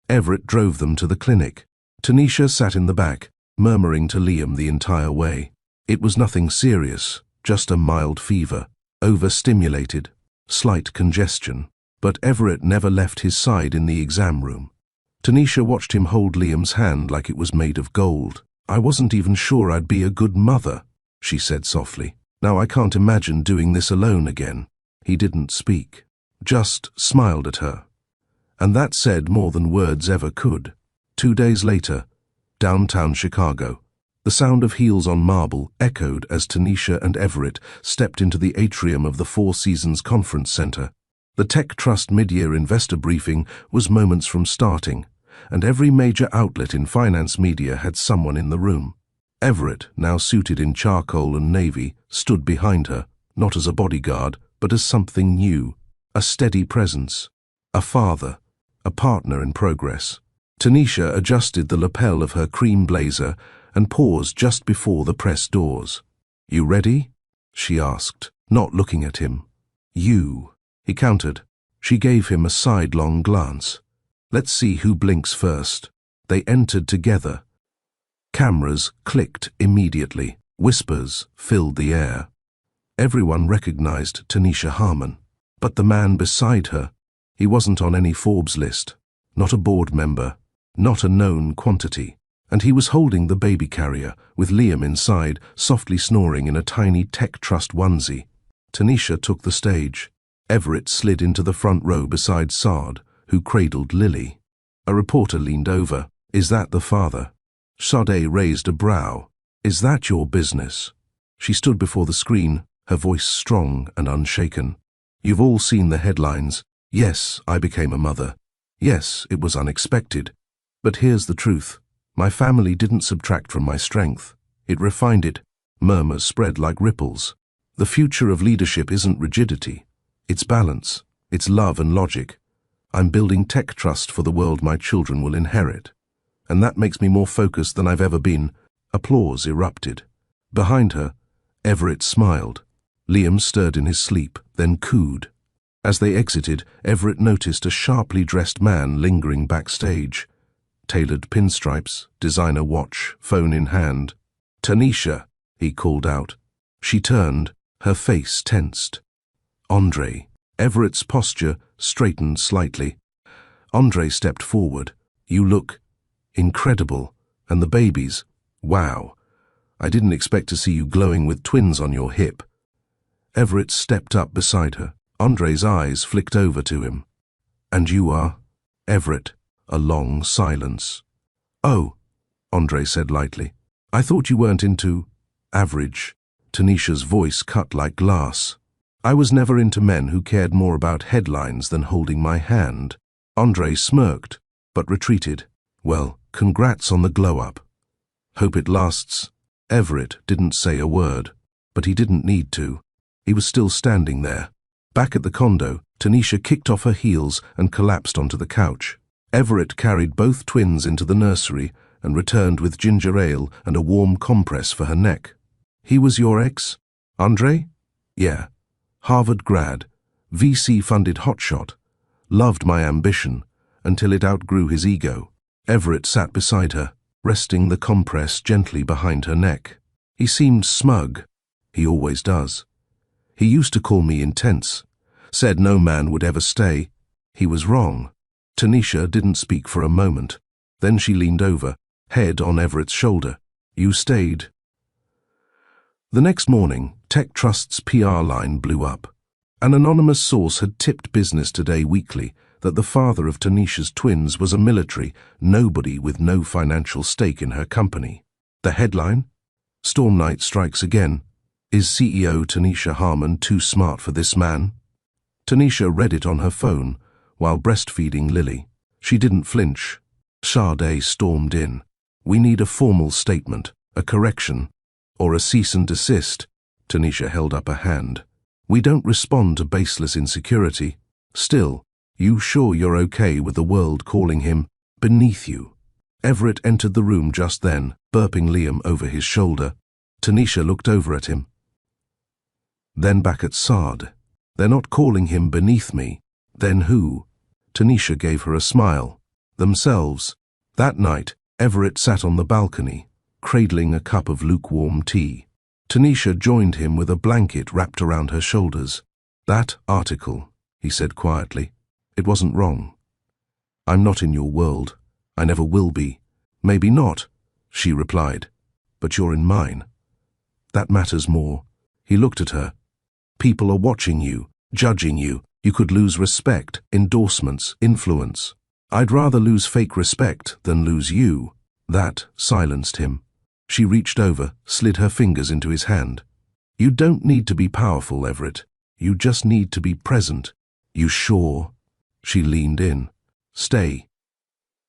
Everett drove them to the clinic. Tanisha sat in the back, murmuring to Liam the entire way. It was nothing serious, just a mild fever, overstimulated, slight congestion. But Everett never left his side in the exam room. Tanisha watched him hold Liam's hand like it was made of gold. "I wasn't even sure I'd be a good mother," she said softly. "Now I can't imagine doing this alone again." He didn't speak, just smiled at her. And that said more than words ever could. 2 days later, downtown Chicago, the sound of heels on marble echoed as Tanisha and Everett stepped into the atrium of the Four Seasons Conference Center. The Tech Trust mid-year investor briefing was moments from starting, and every major outlet in finance media had someone in the room. Everett, now suited in charcoal and navy, stood behind her, not as a bodyguard, but as something new, a steady presence, a father, a partner in progress. Tanisha adjusted the lapel of her cream blazer and paused just before the press doors. "You ready?" she asked, not looking at him. "You," he countered. She gave him a sidelong glance. "Let's see who blinks first." They entered together. Cameras clicked immediately. Whispers filled the air. Everyone recognized Tanisha Harmon. But the man beside her, he wasn't on any Forbes list, not a board member, not a known quantity. And he was holding the baby carrier, with Liam inside, softly snoring in a tiny Tech Trust onesie. Tanisha took the stage. Everett slid into the front row beside Sard, who cradled Lily. A reporter leaned over. "Is that the father?" Sade raised a brow. "Is that your business?" She stood before the screen, her voice strong and unshaken. "You've all seen the headlines. Yes, I became a mother. Yes, it was unexpected. But here's the truth. My family didn't subtract from my strength. It refined it." Murmurs spread like ripples. "The future of leadership isn't rigidity. It's balance. It's love and logic. I'm building Tech Trust for the world my children will inherit. And that makes me more focused than I've ever been." Applause erupted. Behind her, Everett smiled. Liam stirred in his sleep, then cooed. As they exited, Everett noticed a sharply dressed man lingering backstage. Tailored pinstripes, designer watch, phone in hand. "Tanisha," he called out. She turned, her face tensed. "Andre." Everett's posture straightened slightly. Andre stepped forward. "You look incredible. And the babies. Wow. I didn't expect to see you glowing with twins on your hip. Everett stepped up beside her. Andre's eyes flicked over to him. And you are? Everett. A long silence. Oh, Andre said lightly. I thought you weren't into average. Tanisha's voice cut like glass. I was never into men who cared more about headlines than holding my hand. Andre smirked, but retreated. Well, congrats on the glow-up. Hope it lasts. Everett didn't say a word, but he didn't need to. He was still standing there. Back at the condo, Tanisha kicked off her heels and collapsed onto the couch. Everett carried both twins into the nursery and returned with ginger ale and a warm compress for her neck. He was your ex, Andre? Yeah. Harvard grad, VC-funded hotshot. Loved my ambition, until it outgrew his ego. Everett sat beside her, resting the compress gently behind her neck. He seemed smug. He always does. He used to call me intense. Said no man would ever stay. He was wrong. Tanisha didn't speak for a moment. Then she leaned over, head on Everett's shoulder. You stayed. The next morning, Tech Trust's PR line blew up. An anonymous source had tipped Business Today Weekly that the father of Tanisha's twins was a military nobody with no financial stake in her company. The headline? Storm Night strikes again. Is CEO Tanisha Harmon too smart for this man? Tanisha read it on her phone while breastfeeding Lily. She didn't flinch. Sade stormed in. We need a formal statement, a correction, or a cease and desist. Tanisha held up a hand. We don't respond to baseless insecurity. Still, you sure you're okay with the world calling him beneath you? Everett entered the room just then, burping Liam over his shoulder. Tanisha looked over at him. Then back at Sade. They're not calling him beneath me. Then who? Tanisha gave her a smile. Themselves. That night, Everett sat on the balcony, cradling a cup of lukewarm tea. Tanisha joined him with a blanket wrapped around her shoulders. That article, he said quietly. It wasn't wrong. I'm not in your world. I never will be. Maybe not, she replied. But you're in mine. That matters more. He looked at her. People are watching you, judging you. You could lose respect, endorsements, influence. I'd rather lose fake respect than lose you. That silenced him. She reached over, slid her fingers into his hand. You don't need to be powerful, Everett. You just need to be present. You sure? She leaned in. Stay.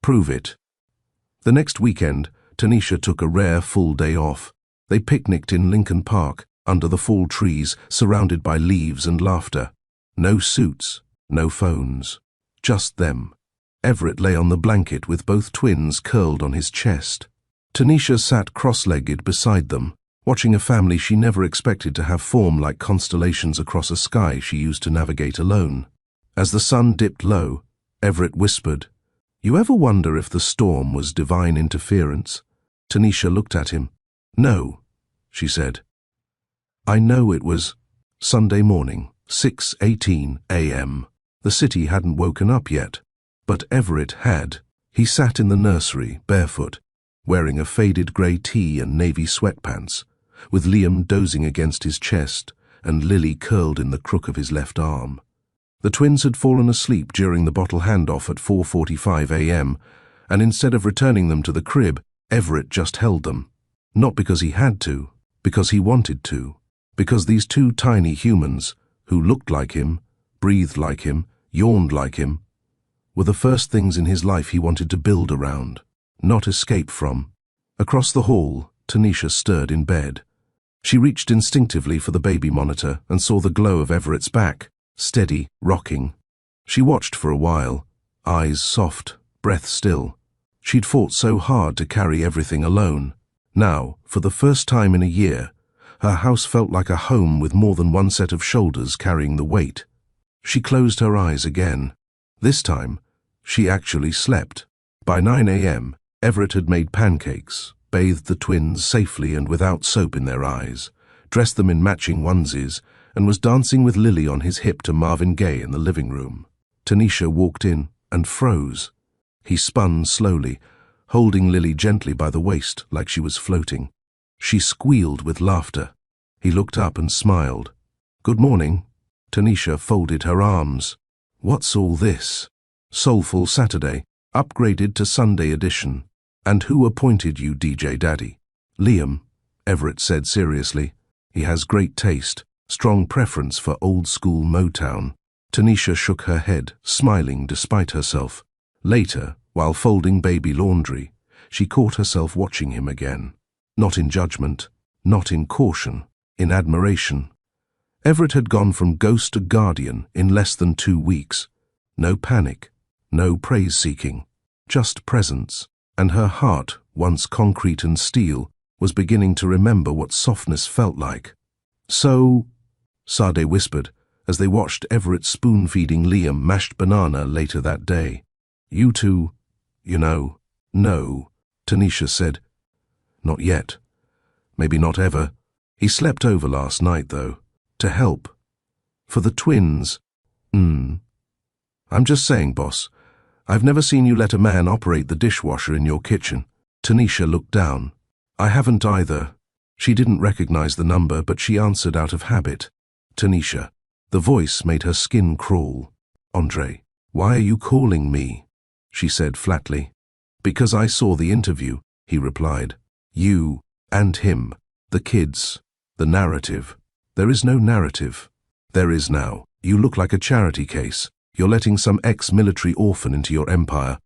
Prove it. The next weekend, Tanisha took a rare full day off. They picnicked in Lincoln Park, under the fall trees, surrounded by leaves and laughter. No suits, no phones. Just them. Everett lay on the blanket with both twins curled on his chest. Tanisha sat cross-legged beside them, watching a family she never expected to have form like constellations across a sky she used to navigate alone. As the sun dipped low, Everett whispered, You ever wonder if the storm was divine interference? Tanisha looked at him. No, she said. I know it was Sunday morning, 6:18 a.m. The city hadn't woken up yet, but Everett had. He sat in the nursery, barefoot, wearing a faded grey tee and navy sweatpants, with Liam dozing against his chest and Lily curled in the crook of his left arm. The twins had fallen asleep during the bottle handoff at 4:45 a.m., and instead of returning them to the crib, Everett just held them. Not because he had to, because he wanted to. Because these two tiny humans, who looked like him, breathed like him, yawned like him, were the first things in his life he wanted to build around, not escape from. Across the hall, Tanisha stirred in bed. She reached instinctively for the baby monitor and saw the glow of Everett's back, steady, rocking. She watched for a while, eyes soft, breath still. She'd fought so hard to carry everything alone. Now, for the first time in a year, her house felt like a home with more than one set of shoulders carrying the weight. She closed her eyes again. This time, she actually slept. By 9 a.m., Everett had made pancakes, bathed the twins safely and without soap in their eyes, dressed them in matching onesies, and was dancing with Lily on his hip to Marvin Gaye in the living room. Tanisha walked in and froze. He spun slowly, holding Lily gently by the waist like she was floating. She squealed with laughter. He looked up and smiled. "Good morning." Tanisha folded her arms. "What's all this?" "Soulful Saturday, upgraded to Sunday edition." "And who appointed you DJ Daddy?" "Liam," Everett said seriously. "He has great taste, strong preference for old-school Motown." Tanisha shook her head, smiling despite herself. Later, while folding baby laundry, she caught herself watching him again. Not in judgment, not in caution, in admiration. Everett had gone from ghost to guardian in less than 2 weeks. No panic, no praise-seeking, just presence. And her heart, once concrete and steel, was beginning to remember what softness felt like. "So," Sade whispered, as they watched Everett spoon-feeding Liam mashed banana later that day. "You two, you know." "No," Tanisha said. "Not yet. Maybe not ever. He slept over last night, though. To help. For the twins." "I'm just saying, boss. I've never seen you let a man operate the dishwasher in your kitchen." Tanisha looked down. "I haven't either." She didn't recognize the number, but she answered out of habit. "Tanisha." The voice made her skin crawl. "Andre, why are you calling me?" she said flatly. "Because I saw the interview," he replied. "You and him, the kids, the narrative." "There is no narrative." "There is now. You look like a charity case. You're letting some ex-military orphan into your empire.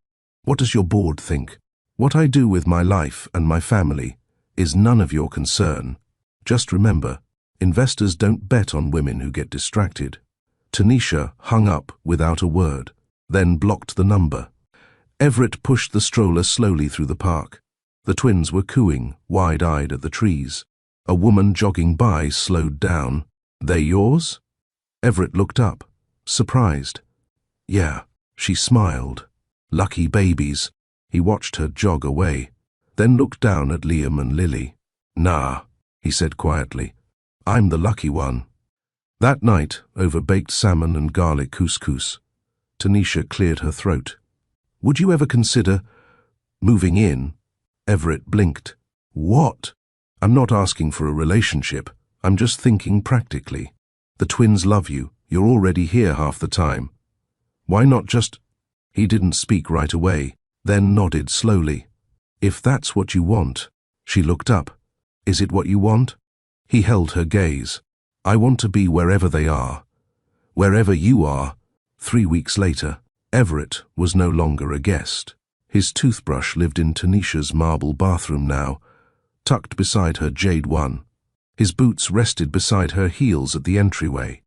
What does your board think? What I do with my life and my family is none of your concern. Just remember, investors don't bet on women who get distracted." Tanisha hung up without a word, then blocked the number. Everett pushed the stroller slowly through the park. The twins were cooing, wide-eyed at the trees. A woman jogging by slowed down. "They yours?" Everett looked up, surprised. "Yeah," she smiled. "Lucky babies." He watched her jog away, then looked down at Liam and Lily. "Nah," he said quietly. "I'm the lucky one." That night, over baked salmon and garlic couscous, Tanisha cleared her throat. "Would you ever consider moving in?" Everett blinked. "What?" "I'm not asking for a relationship. I'm just thinking practically. The twins love you. You're already here half the time. Why not just—" He didn't speak right away, then nodded slowly. "If that's what you want." She looked up. "Is it what you want?" He held her gaze. "I want to be wherever they are. Wherever you are." 3 weeks later, Everett was no longer a guest. His toothbrush lived in Tanisha's marble bathroom now, tucked beside her jade one. His boots rested beside her heels at the entryway,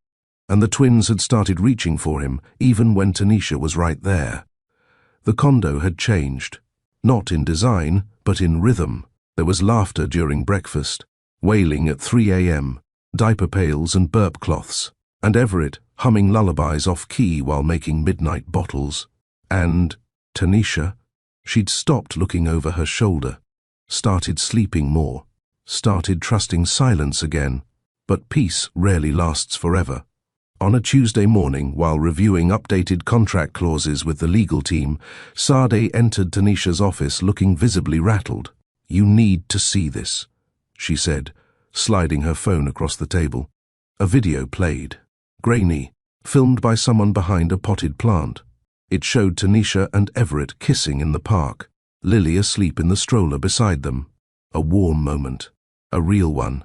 and the twins had started reaching for him even when Tanisha was right there. The condo had changed, not in design, but in rhythm. There was laughter during breakfast, wailing at 3 a.m., diaper pails and burp cloths, and Everett humming lullabies off-key while making midnight bottles. And Tanisha? She'd stopped looking over her shoulder, started sleeping more, started trusting silence again. But peace rarely lasts forever. On a Tuesday morning, while reviewing updated contract clauses with the legal team, Sade entered Tanisha's office looking visibly rattled. "You need to see this," she said, sliding her phone across the table. A video played, grainy, filmed by someone behind a potted plant. It showed Tanisha and Everett kissing in the park, Lily asleep in the stroller beside them. A warm moment, a real one.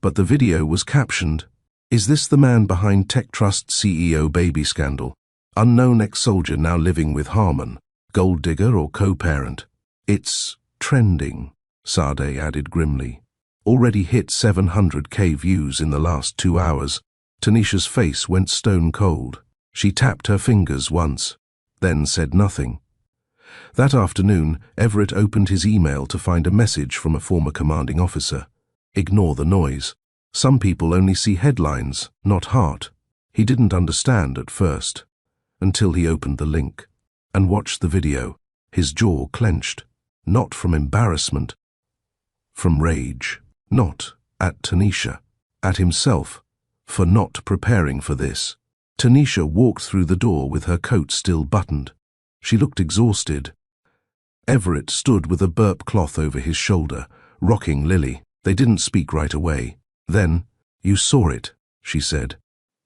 But the video was captioned, "Is this the man behind Tech Trust CEO baby scandal? Unknown ex-soldier now living with Harmon, gold digger or co-parent?" "It's trending," Sade added grimly. "Already hit 700K views in the last 2 hours. Tanisha's face went stone cold. She tapped her fingers once, then said nothing. That afternoon, Everett opened his email to find a message from a former commanding officer. Ignore the noise. Some people only see headlines, not heart. He didn't understand at first, until he opened the link and watched the video. His jaw clenched, not from embarrassment, from rage. Not at Tanisha, at himself, for not preparing for this. Tanisha walked through the door with her coat still buttoned. She looked exhausted. Everett stood with a burp cloth over his shoulder, rocking Lily. They didn't speak right away. Then, "You saw it," she said.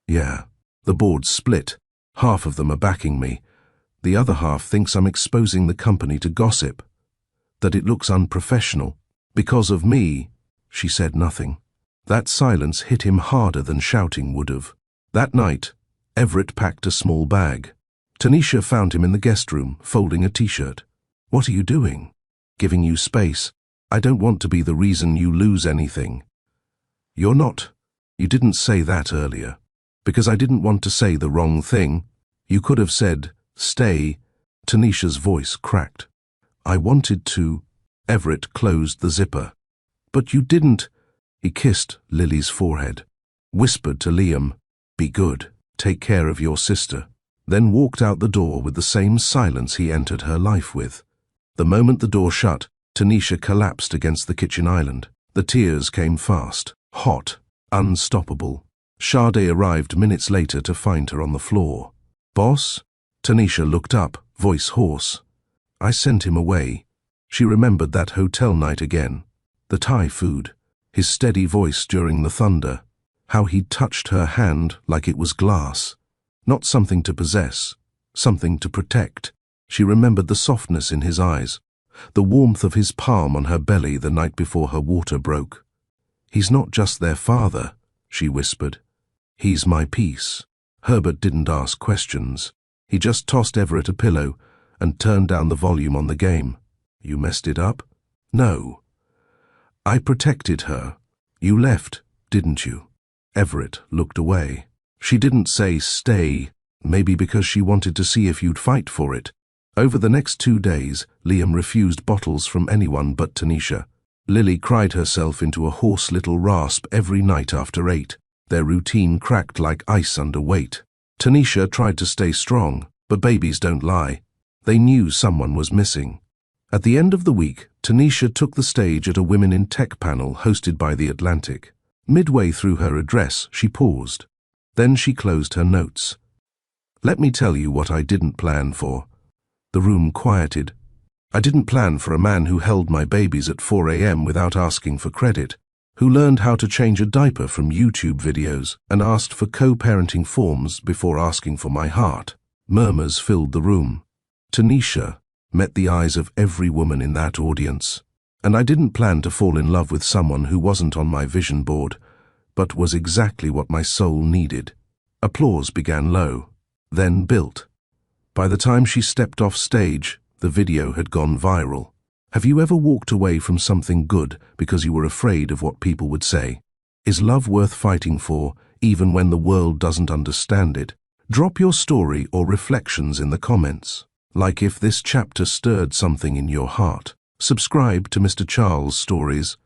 "Yeah." The board's split. Half of them are backing me. The other half thinks I'm exposing the company to gossip. That it looks unprofessional. Because of me. She said nothing. That silence hit him harder than shouting would have. That night, Everett packed a small bag. Tanisha found him in the guest room, folding a t-shirt. "What are you doing?" "Giving you space. I don't want to be the reason you lose anything." "You're not. You didn't say that earlier. Because I didn't want to say the wrong thing. You could have said, 'Stay.'" Tanisha's voice cracked. "I wanted to." Everett closed the zipper. "But you didn't." He kissed Lily's forehead, whispered to Liam, "Be good, take care of your sister," then walked out the door with the same silence he entered her life with. The moment the door shut, Tanisha collapsed against the kitchen island. The tears came fast, hot, unstoppable. Sade arrived minutes later to find her on the floor. "Boss?" Tanisha looked up, voice hoarse. "I sent him away." She remembered that hotel night again. The Thai food, his steady voice during the thunder, how he'd touched her hand like it was glass. Not something to possess, something to protect. She remembered the softness in his eyes, the warmth of his palm on her belly the night before her water broke. "He's not just their father," she whispered. "He's my peace." Herbert didn't ask questions. He just tossed Everett a pillow and turned down the volume on the game. "You messed it up?" "No." "I protected her. You left, didn't you?" Everett looked away. "She didn't say stay, maybe because she wanted to see if you'd fight for it." Over the next 2 days, Liam refused bottles from anyone but Tanisha. Lily cried herself into a hoarse little rasp every night after 8. Their routine cracked like ice under weight. Tanisha tried to stay strong, but babies don't lie. They knew someone was missing. At the end of the week, Tanisha took the stage at a Women in Tech panel hosted by The Atlantic. Midway through her address, she paused. Then she closed her notes. "Let me tell you what I didn't plan for." The room quieted. "I didn't plan for a man who held my babies at 4 a.m. without asking for credit, who learned how to change a diaper from YouTube videos and asked for co-parenting forms before asking for my heart." Murmurs filled the room. Tanisha met the eyes of every woman in that audience. And I didn't plan to fall in love with someone who wasn't on my vision board, but was exactly what my soul needed. Applause began low, then built. By the time she stepped off stage, the video had gone viral. Have you ever walked away from something good because you were afraid of what people would say? Is love worth fighting for, even when the world doesn't understand it? Drop your story or reflections in the comments. Like if this chapter stirred something in your heart. Subscribe to Mr. Charles Stories.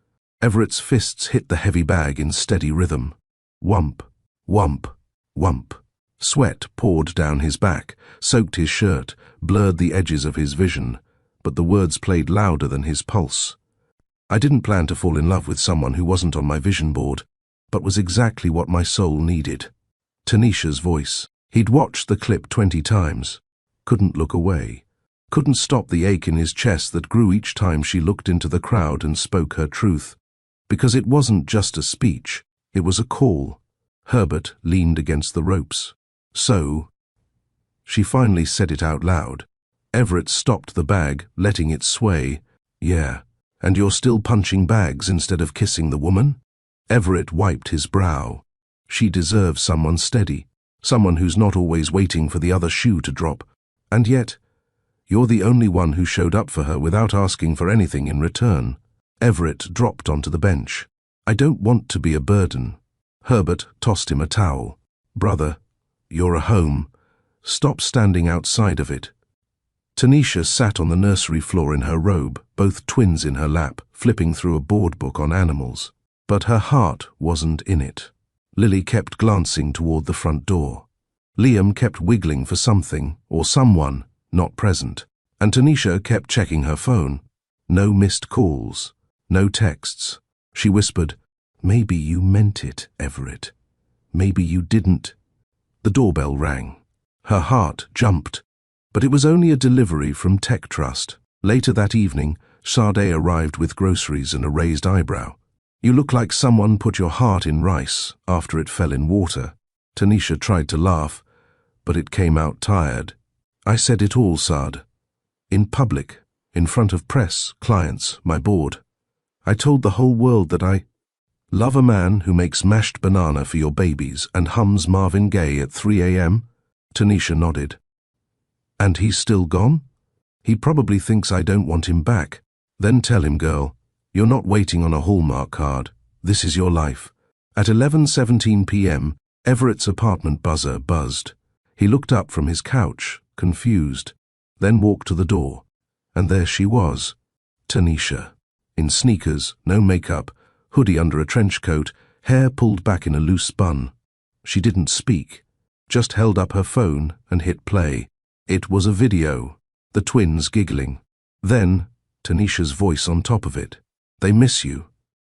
Everett's fists hit the heavy bag in steady rhythm. Whump, whump, whump. Sweat poured down his back, soaked his shirt, blurred the edges of his vision, but the words played louder than his pulse. I didn't plan to fall in love with someone who wasn't on my vision board, but was exactly what my soul needed. Tanisha's voice. He'd watched the clip 20 times. Couldn't look away. Couldn't stop the ache in his chest that grew each time she looked into the crowd and spoke her truth. Because it wasn't just a speech, it was a call. Herbert leaned against the ropes. "So?" She finally said it out loud. Everett stopped the bag, letting it sway. "Yeah, and you're still punching bags instead of kissing the woman?" Everett wiped his brow. "She deserves someone steady, someone who's not always waiting for the other shoe to drop. And yet, you're the only one who showed up for her without asking for anything in return." Everett dropped onto the bench. "I don't want to be a burden." Herbert tossed him a towel. "Brother, you're a home. Stop standing outside of it." Tanisha sat on the nursery floor in her robe, both twins in her lap, flipping through a board book on animals. But her heart wasn't in it. Lily kept glancing toward the front door. Liam kept wiggling for something, or someone, not present. And Tanisha kept checking her phone. No missed calls, no texts. She whispered, "Maybe you meant it, Everett. Maybe you didn't." The doorbell rang. Her heart jumped. But it was only a delivery from Tech Trust. Later that evening, Sade arrived with groceries and a raised eyebrow. You look like someone put your heart in rice after it fell in water. Tanisha tried to laugh, but it came out tired. I said it all, Saad. In public, in front of press, clients, my board. I told the whole world that I love a man who makes mashed banana for your babies and hums Marvin Gaye at 3 a.m. Tanisha nodded. And he's still gone? He probably thinks I don't want him back. Then tell him, girl, you're not waiting on a Hallmark card. This is your life. At 11:17 p.m., Everett's apartment buzzer buzzed. He looked up from his couch, confused, then walked to the door. And there she was, Tanisha, in sneakers, no makeup, hoodie under a trench coat, hair pulled back in a loose bun. She didn't speak, just held up her phone and hit play. It was a video, the twins giggling. Then, Tanisha's voice on top of it. They miss you.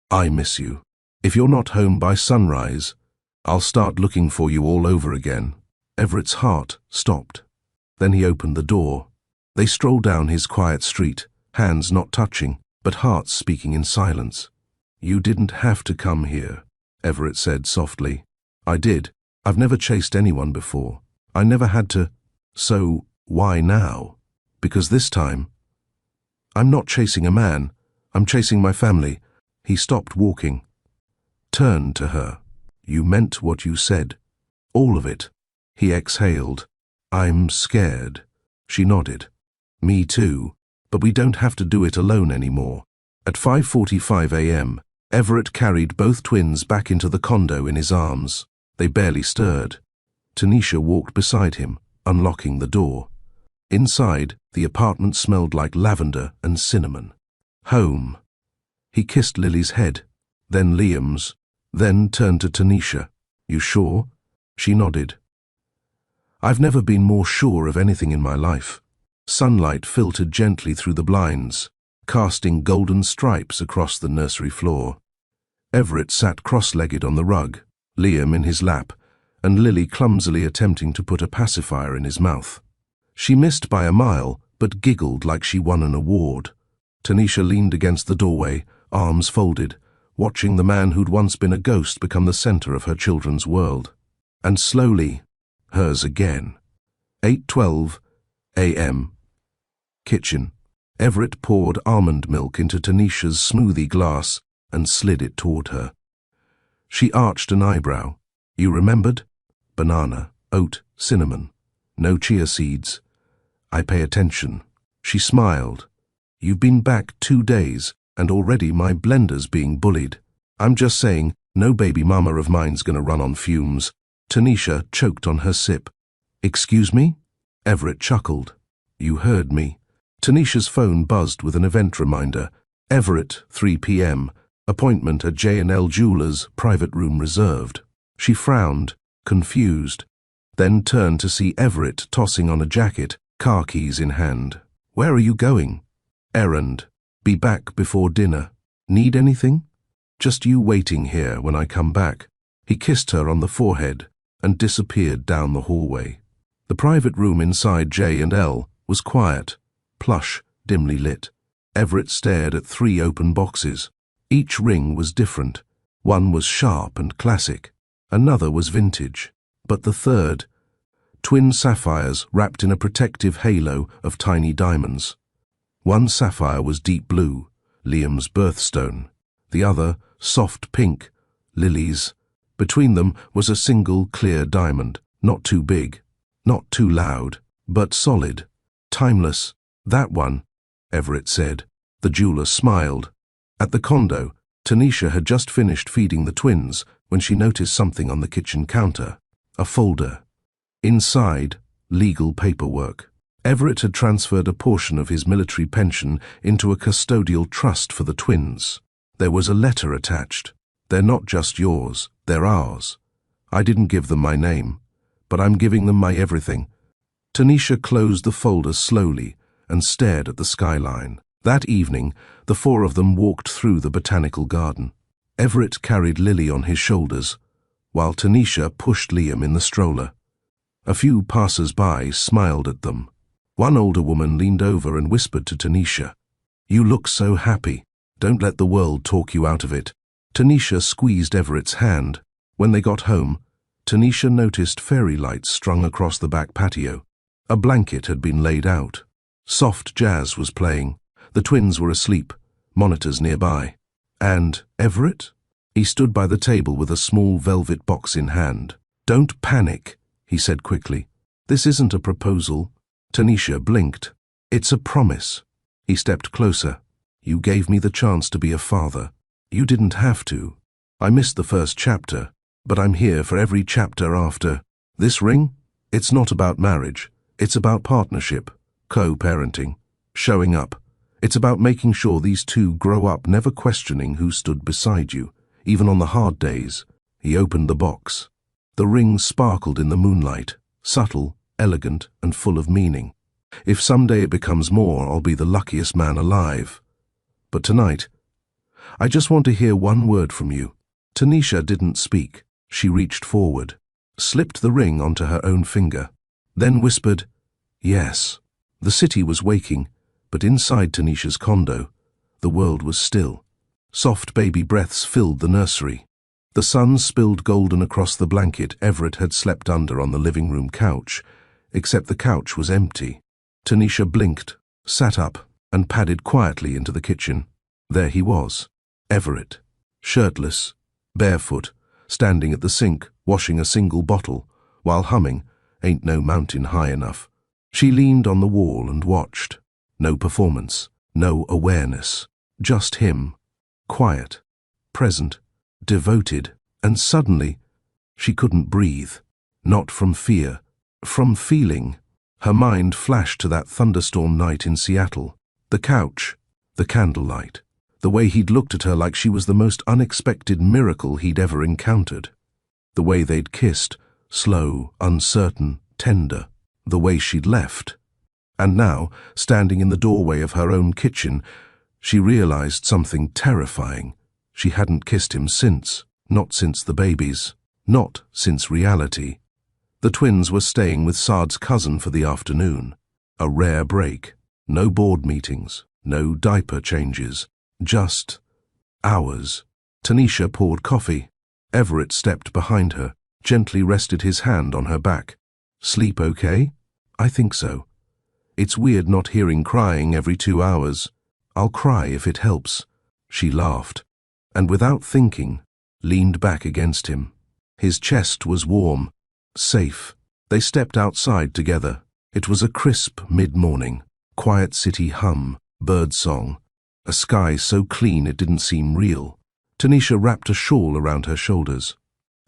I miss you. If you're not home by sunrise, I'll start looking for you all over again. Everett's heart stopped. Then he opened the door. They strolled down his quiet street, hands not touching, but hearts speaking in silence. You didn't have to come here, Everett said softly. I did. I've never chased anyone before. I never had to. So, why now? Because this time, I'm not chasing a man. I'm chasing my family. He stopped walking. Turned to her. You meant what you said. All of it. He exhaled. I'm scared. She nodded. Me too. But we don't have to do it alone anymore. At 5:45 a.m., Everett carried both twins back into the condo in his arms. They barely stirred. Tanisha walked beside him, unlocking the door. Inside, the apartment smelled like lavender and cinnamon. Home. He kissed Lily's head, then Liam's, then turned to Tanisha. You sure? She nodded. I've never been more sure of anything in my life. Sunlight filtered gently through the blinds, casting golden stripes across the nursery floor. Everett sat cross-legged on the rug, Liam in his lap, and Lily clumsily attempting to put a pacifier in his mouth. She missed by a mile, but giggled like she won an award. Tanisha leaned against the doorway, arms folded, watching the man who'd once been a ghost become the center of her children's world. And slowly, hers again. 8:12 a.m. Kitchen. Everett poured almond milk into Tanisha's smoothie glass and slid it toward her. She arched an eyebrow. You remembered? Banana, oat, cinnamon. No chia seeds. I pay attention. She smiled. You've been back 2 days, and already my blender's being bullied. I'm just saying, no baby mama of mine's gonna run on fumes. Tanisha choked on her sip. Excuse me? Everett chuckled. You heard me. Tanisha's phone buzzed with an event reminder. Everett, 3 p.m. Appointment at J&L Jewelers, private room reserved. She frowned, confused, then turned to see Everett tossing on a jacket, car keys in hand. Where are you going? Errand. Be back before dinner. Need anything? Just you waiting here when I come back. He kissed her on the forehead and disappeared down the hallway. The private room inside J&L was quiet, plush, dimly lit. Everett stared at 3 open boxes. Each ring was different. One was sharp and classic. Another was vintage. But the third, twin sapphires wrapped in a protective halo of tiny diamonds. One sapphire was deep blue, Liam's birthstone. The other, soft pink, Lily's. Between them was a single clear diamond, not too big, not too loud, but solid, timeless. That one, Everett said. The jeweler smiled. At the condo, Tanisha had just finished feeding the twins when she noticed something on the kitchen counter. A folder. Inside, legal paperwork. Everett had transferred a portion of his military pension into a custodial trust for the twins. There was a letter attached. They're not just yours, they're ours. I didn't give them my name, but I'm giving them my everything. Tanisha closed the folder slowly and stared at the skyline. That evening, the 4 of them walked through the botanical garden. Everett carried Lily on his shoulders, while Tanisha pushed Liam in the stroller. A few passers-by smiled at them. One older woman leaned over and whispered to Tanisha, "You look so happy. Don't let the world talk you out of it." Tanisha squeezed Everett's hand. When they got home, Tanisha noticed fairy lights strung across the back patio. A blanket had been laid out. Soft jazz was playing. The twins were asleep, monitors nearby. And Everett? He stood by the table with a small velvet box in hand. "Don't panic," he said quickly. "This isn't a proposal." Tanisha blinked. "It's a promise." He stepped closer. "You gave me the chance to be a father. You didn't have to. I missed the first chapter, but I'm here for every chapter after. This ring? It's not about marriage. It's about partnership, co-parenting, showing up. It's about making sure these two grow up never questioning who stood beside you, even on the hard days." He opened the box. The ring sparkled in the moonlight, subtle, elegant, and full of meaning. "If someday it becomes more, I'll be the luckiest man alive. But tonight, I just want to hear one word from you." Tanisha didn't speak. She reached forward, slipped the ring onto her own finger, then whispered, "Yes." The city was waking, but inside Tanisha's condo, the world was still. Soft baby breaths filled the nursery. The sun spilled golden across the blanket Everett had slept under on the living room couch, except the couch was empty. Tanisha blinked, sat up, and padded quietly into the kitchen. There he was, Everett, shirtless, barefoot, standing at the sink, washing a single bottle, while humming "Ain't No Mountain High Enough." She leaned on the wall and watched. No performance, no awareness, just him, quiet, present, devoted, and suddenly, she couldn't breathe. Not from fear, from feeling. Her mind flashed to that thunderstorm night in Seattle. The couch, the candlelight, the way he'd looked at her like she was the most unexpected miracle he'd ever encountered. The way they'd kissed, slow, uncertain, tender. The way she'd left. And now, standing in the doorway of her own kitchen, she realized something terrifying. She hadn't kissed him since. Not since the babies. Not since reality. The twins were staying with Saad's cousin for the afternoon. A rare break. No board meetings. No diaper changes. Just hours. Tanisha poured coffee. Everett stepped behind her, gently rested his hand on her back. "Sleep okay?" "I think so. It's weird not hearing crying every 2 hours. I'll cry if it helps." She laughed, and without thinking, leaned back against him. His chest was warm, safe. They stepped outside together. It was a crisp mid-morning, quiet city hum, birdsong, a sky so clean it didn't seem real. Tanisha wrapped a shawl around her shoulders.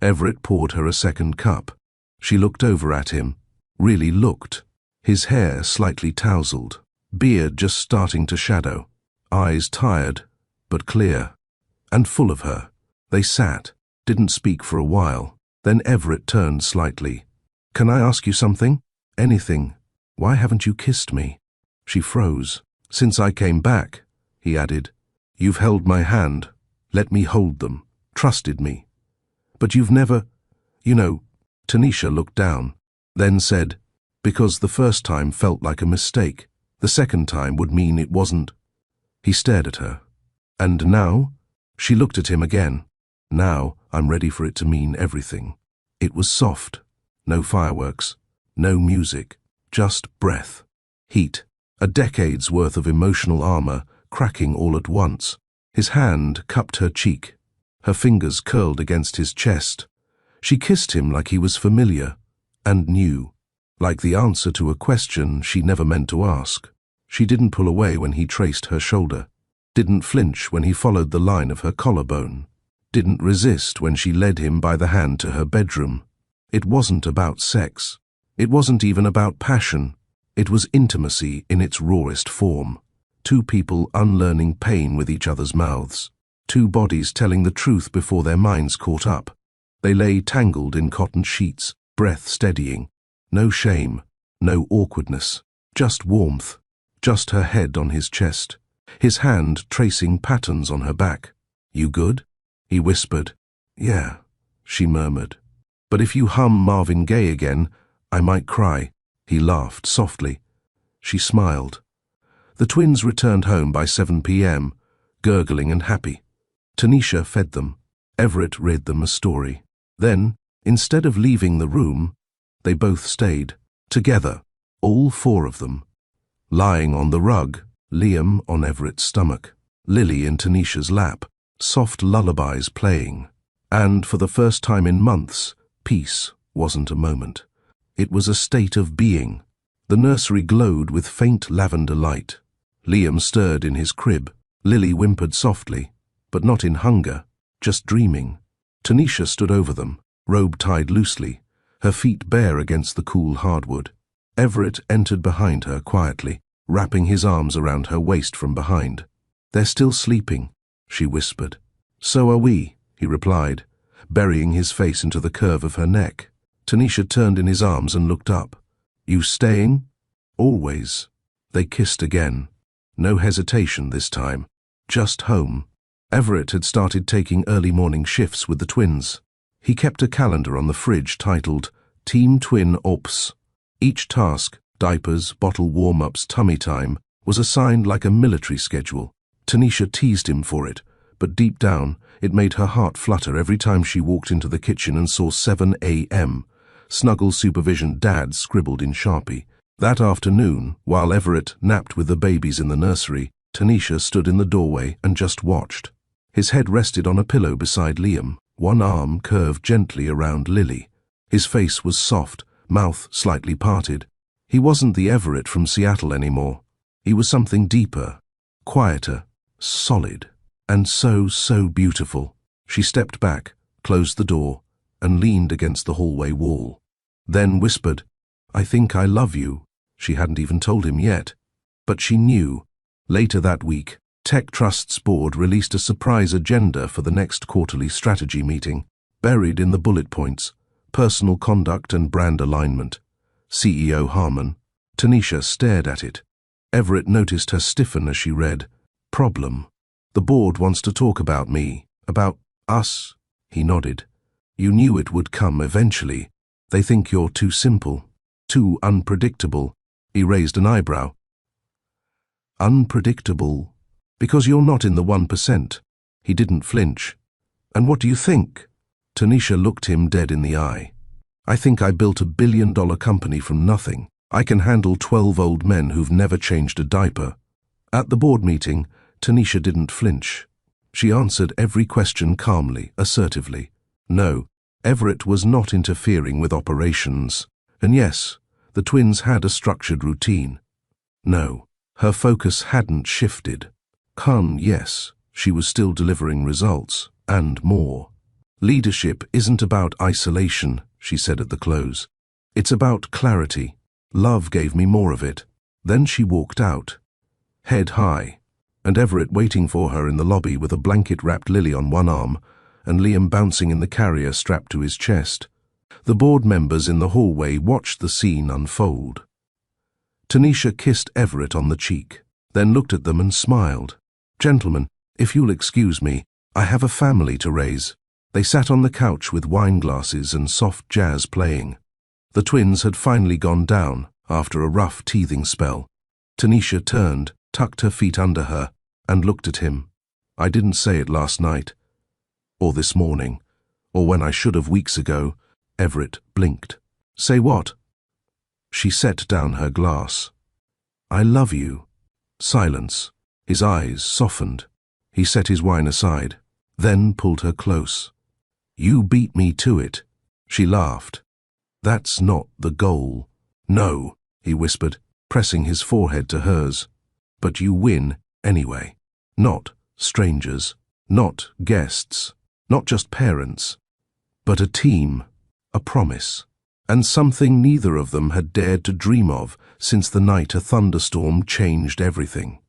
Everett poured her a second cup. She looked over at him, really looked. His hair slightly tousled, beard just starting to shadow, eyes tired, but clear, and full of her. They sat, didn't speak for a while. Then Everett turned slightly. "Can I ask you something?" "Anything. Why haven't you kissed me?" She froze. "Since I came back," he added. "You've held my hand, let me hold them, trusted me. But you've never, you know." Tanisha looked down, then said, "Because the first time felt like a mistake. The second time would mean it wasn't." He stared at her. "And now?" She looked at him again. "Now I'm ready for it to mean everything." It was soft. No fireworks. No music. Just breath. Heat. A decade's worth of emotional armor cracking all at once. His hand cupped her cheek. Her fingers curled against his chest. She kissed him like he was familiar and new, like the answer to a question she never meant to ask. She didn't pull away when he traced her shoulder, didn't flinch when he followed the line of her collarbone, didn't resist when she led him by the hand to her bedroom. It wasn't about sex. It wasn't even about passion. It was intimacy in its rawest form. Two people unlearning pain with each other's mouths. Two bodies telling the truth before their minds caught up. They lay tangled in cotton sheets, breath steadying. No shame, no awkwardness, just warmth. Just her head on his chest, his hand tracing patterns on her back. "You good?" he whispered. "Yeah," she murmured. "But if you hum Marvin Gaye again, I might cry." He laughed softly. She smiled. The twins returned home by 7 p.m., gurgling and happy. Tanisha fed them. Everett read them a story. Then, instead of leaving the room, they both stayed, together, all four of them. Lying on the rug, Liam on Everett's stomach, Lily in Tanisha's lap, soft lullabies playing. And for the first time in months, peace wasn't a moment. It was a state of being. The nursery glowed with faint lavender light. Liam stirred in his crib. Lily whimpered softly, but not in hunger, just dreaming. Tanisha stood over them, robe tied loosely, her feet bare against the cool hardwood. Everett entered behind her quietly, wrapping his arms around her waist from behind. "They're still sleeping," she whispered. "So are we," he replied, burying his face into the curve of her neck. Tanisha turned in his arms and looked up. "You staying?" "Always." They kissed again. No hesitation this time. Just home. Everett had started taking early morning shifts with the twins. He kept a calendar on the fridge titled Team Twin Ops. Each task, diapers, bottle warm-ups, tummy time, was assigned like a military schedule. Tanisha teased him for it, but deep down, it made her heart flutter every time she walked into the kitchen and saw 7 a.m. Snuggle Supervision Dad scribbled in Sharpie. That afternoon, while Everett napped with the babies in the nursery, Tanisha stood in the doorway and just watched. His head rested on a pillow beside Liam, one arm curved gently around Lily. His face was soft, mouth slightly parted. He wasn't the Everett from Seattle anymore. He was something deeper, quieter, solid, and so beautiful. She stepped back, closed the door, and leaned against the hallway wall. Then whispered, "I think I love you." She hadn't even told him yet. But she knew. Later that week, Tech Trust's board released a surprise agenda for the next quarterly strategy meeting. Buried in the bullet points, personal conduct and brand alignment. CEO Harmon. Tanisha stared at it. Everett noticed her stiffen as she read, "Problem. The board wants to talk about me, about us." He nodded. "You knew it would come eventually. They think you're too simple, too unpredictable." He raised an eyebrow. "Unpredictable? Because you're not in the 1%. He didn't flinch. "And what do you think?" Tanisha looked him dead in the eye. "I think I built a billion-dollar company from nothing. I can handle 12 old men who've never changed a diaper." At the board meeting, Tanisha didn't flinch. She answered every question calmly, assertively. No, Everett was not interfering with operations. And yes, the twins had a structured routine. No, her focus hadn't shifted. Calm, yes, she was still delivering results, and more. "Leadership isn't about isolation," she said at the close. "It's about clarity. Love gave me more of it." Then she walked out, head high, and Everett waiting for her in the lobby with a blanket-wrapped Lily on one arm and Liam bouncing in the carrier strapped to his chest. The board members in the hallway watched the scene unfold. Tanisha kissed Everett on the cheek, then looked at them and smiled. "Gentlemen, if you'll excuse me, I have a family to raise." They sat on the couch with wine glasses and soft jazz playing. The twins had finally gone down after a rough teething spell. Tanisha turned, tucked her feet under her, and looked at him. "I didn't say it last night, or this morning, or when I should have weeks ago." Everett blinked. "Say what?" She set down her glass. "I love you." Silence. His eyes softened. He set his wine aside, then pulled her close. "You beat me to it." She laughed. "That's not the goal." "No," he whispered, pressing his forehead to hers. "But you win anyway. Not strangers, not guests, not just parents, but a team, a promise, and something neither of them had dared to dream of since the night a thunderstorm changed everything.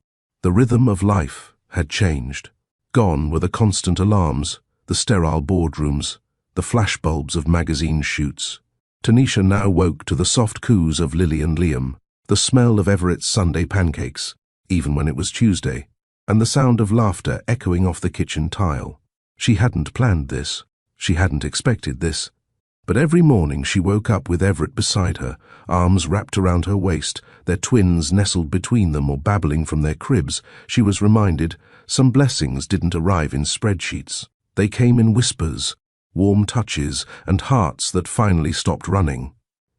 The rhythm of life had changed. Gone were the constant alarms, the sterile boardrooms, the flashbulbs of magazine shoots. Tanisha now woke to the soft coos of Lily and Liam, the smell of Everett's Sunday pancakes, even when it was Tuesday, and the sound of laughter echoing off the kitchen tile. She hadn't planned this. She hadn't expected this. But every morning she woke up with Everett beside her, arms wrapped around her waist, their twins nestled between them or babbling from their cribs. She was reminded some blessings didn't arrive in spreadsheets. They came in whispers, warm touches, and hearts that finally stopped running.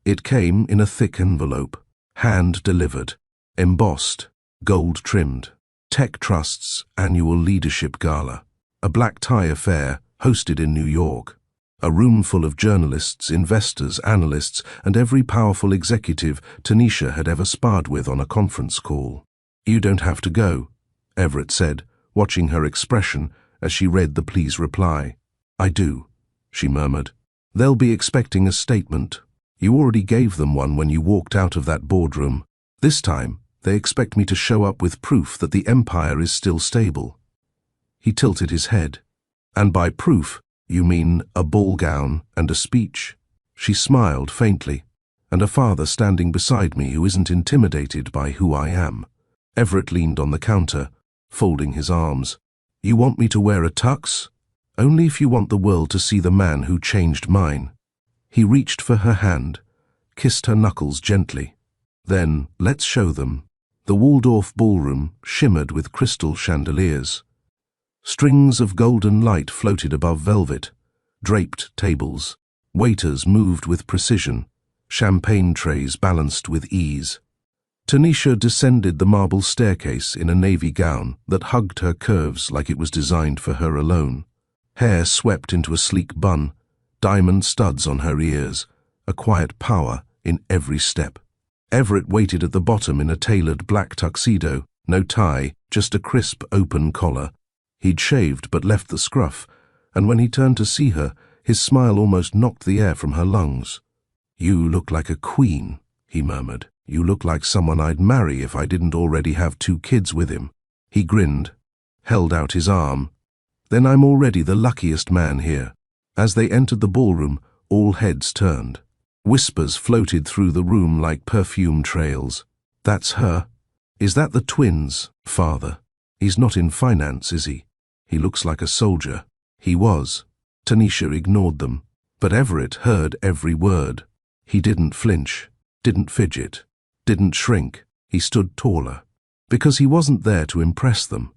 It came in a thick envelope, hand-delivered, embossed, gold-trimmed. Tech Trust's annual leadership gala, a black tie affair hosted in New York. A room full of journalists, investors, analysts, and every powerful executive Tanisha had ever sparred with on a conference call. "You don't have to go," Everett said, watching her expression as she read the please reply. "I do," she murmured. "They'll be expecting a statement. You already gave them one when you walked out of that boardroom. This time, they expect me to show up with proof that the empire is still stable." He tilted his head. "And by proof, you mean a ball gown and a speech?" She smiled faintly. "And a father standing beside me who isn't intimidated by who I am." Everett leaned on the counter, folding his arms. "You want me to wear a tux? Only if you want the world to see the man who changed mine." He reached for her hand, kissed her knuckles gently. "Then, let's show them." The Waldorf ballroom shimmered with crystal chandeliers. Strings of golden light floated above velvet, draped tables. Waiters moved with precision, champagne trays balanced with ease. Tanisha descended the marble staircase in a navy gown that hugged her curves like it was designed for her alone. Hair swept into a sleek bun, diamond studs on her ears, a quiet power in every step. Everett waited at the bottom in a tailored black tuxedo, no tie, just a crisp, open collar. He'd shaved but left the scruff, and when he turned to see her, his smile almost knocked the air from her lungs. "You look like a queen," he murmured. "You look like someone I'd marry if I didn't already have 2 kids with him." He grinned, held out his arm. "Then I'm already the luckiest man here." As they entered the ballroom, all heads turned. Whispers floated through the room like perfume trails. "That's her. Is that the twins, father? He's not in finance, is he? He looks like a soldier." He was. Tanisha ignored them, but Everett heard every word. He didn't flinch, didn't fidget, didn't shrink. He stood taller. Because he wasn't there to impress them.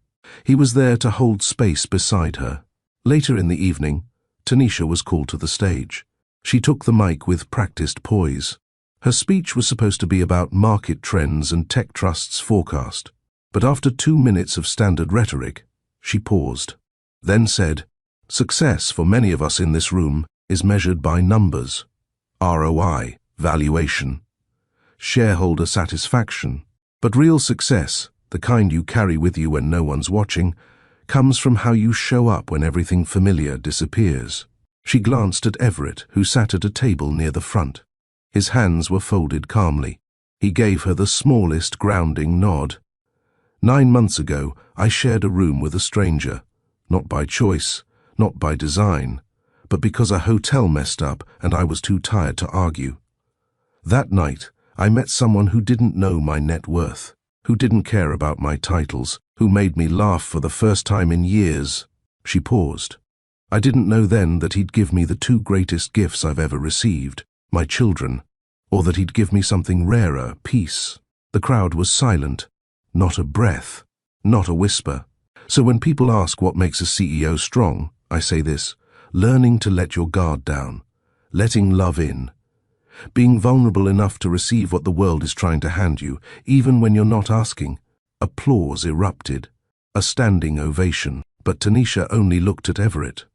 He was there to hold space beside her. Later in the evening, Tanisha was called to the stage. She took the mic with practiced poise. Her speech was supposed to be about market trends and Tech Trust's forecast. But after 2 minutes of standard rhetoric, she paused, then said, "Success for many of us in this room is measured by numbers. ROI, valuation, shareholder satisfaction. But real success, the kind you carry with you when no one's watching, comes from how you show up when everything familiar disappears." She glanced at Everett, who sat at a table near the front. His hands were folded calmly. He gave her the smallest grounding nod. "9 months ago, I shared a room with a stranger. Not by choice, not by design, but because a hotel messed up and I was too tired to argue. That night, I met someone who didn't know my net worth, who didn't care about my titles, who made me laugh for the first time in years." She paused. "I didn't know then that he'd give me the 2 greatest gifts I've ever received, my children, or that he'd give me something rarer, peace." The crowd was silent. Not a breath, not a whisper. So when people ask what makes a CEO strong, I say this: learning to let your guard down, letting love in, being vulnerable enough to receive what the world is trying to hand you, even when you're not asking. Applause erupted, a standing ovation, but Tanisha only looked at Everett,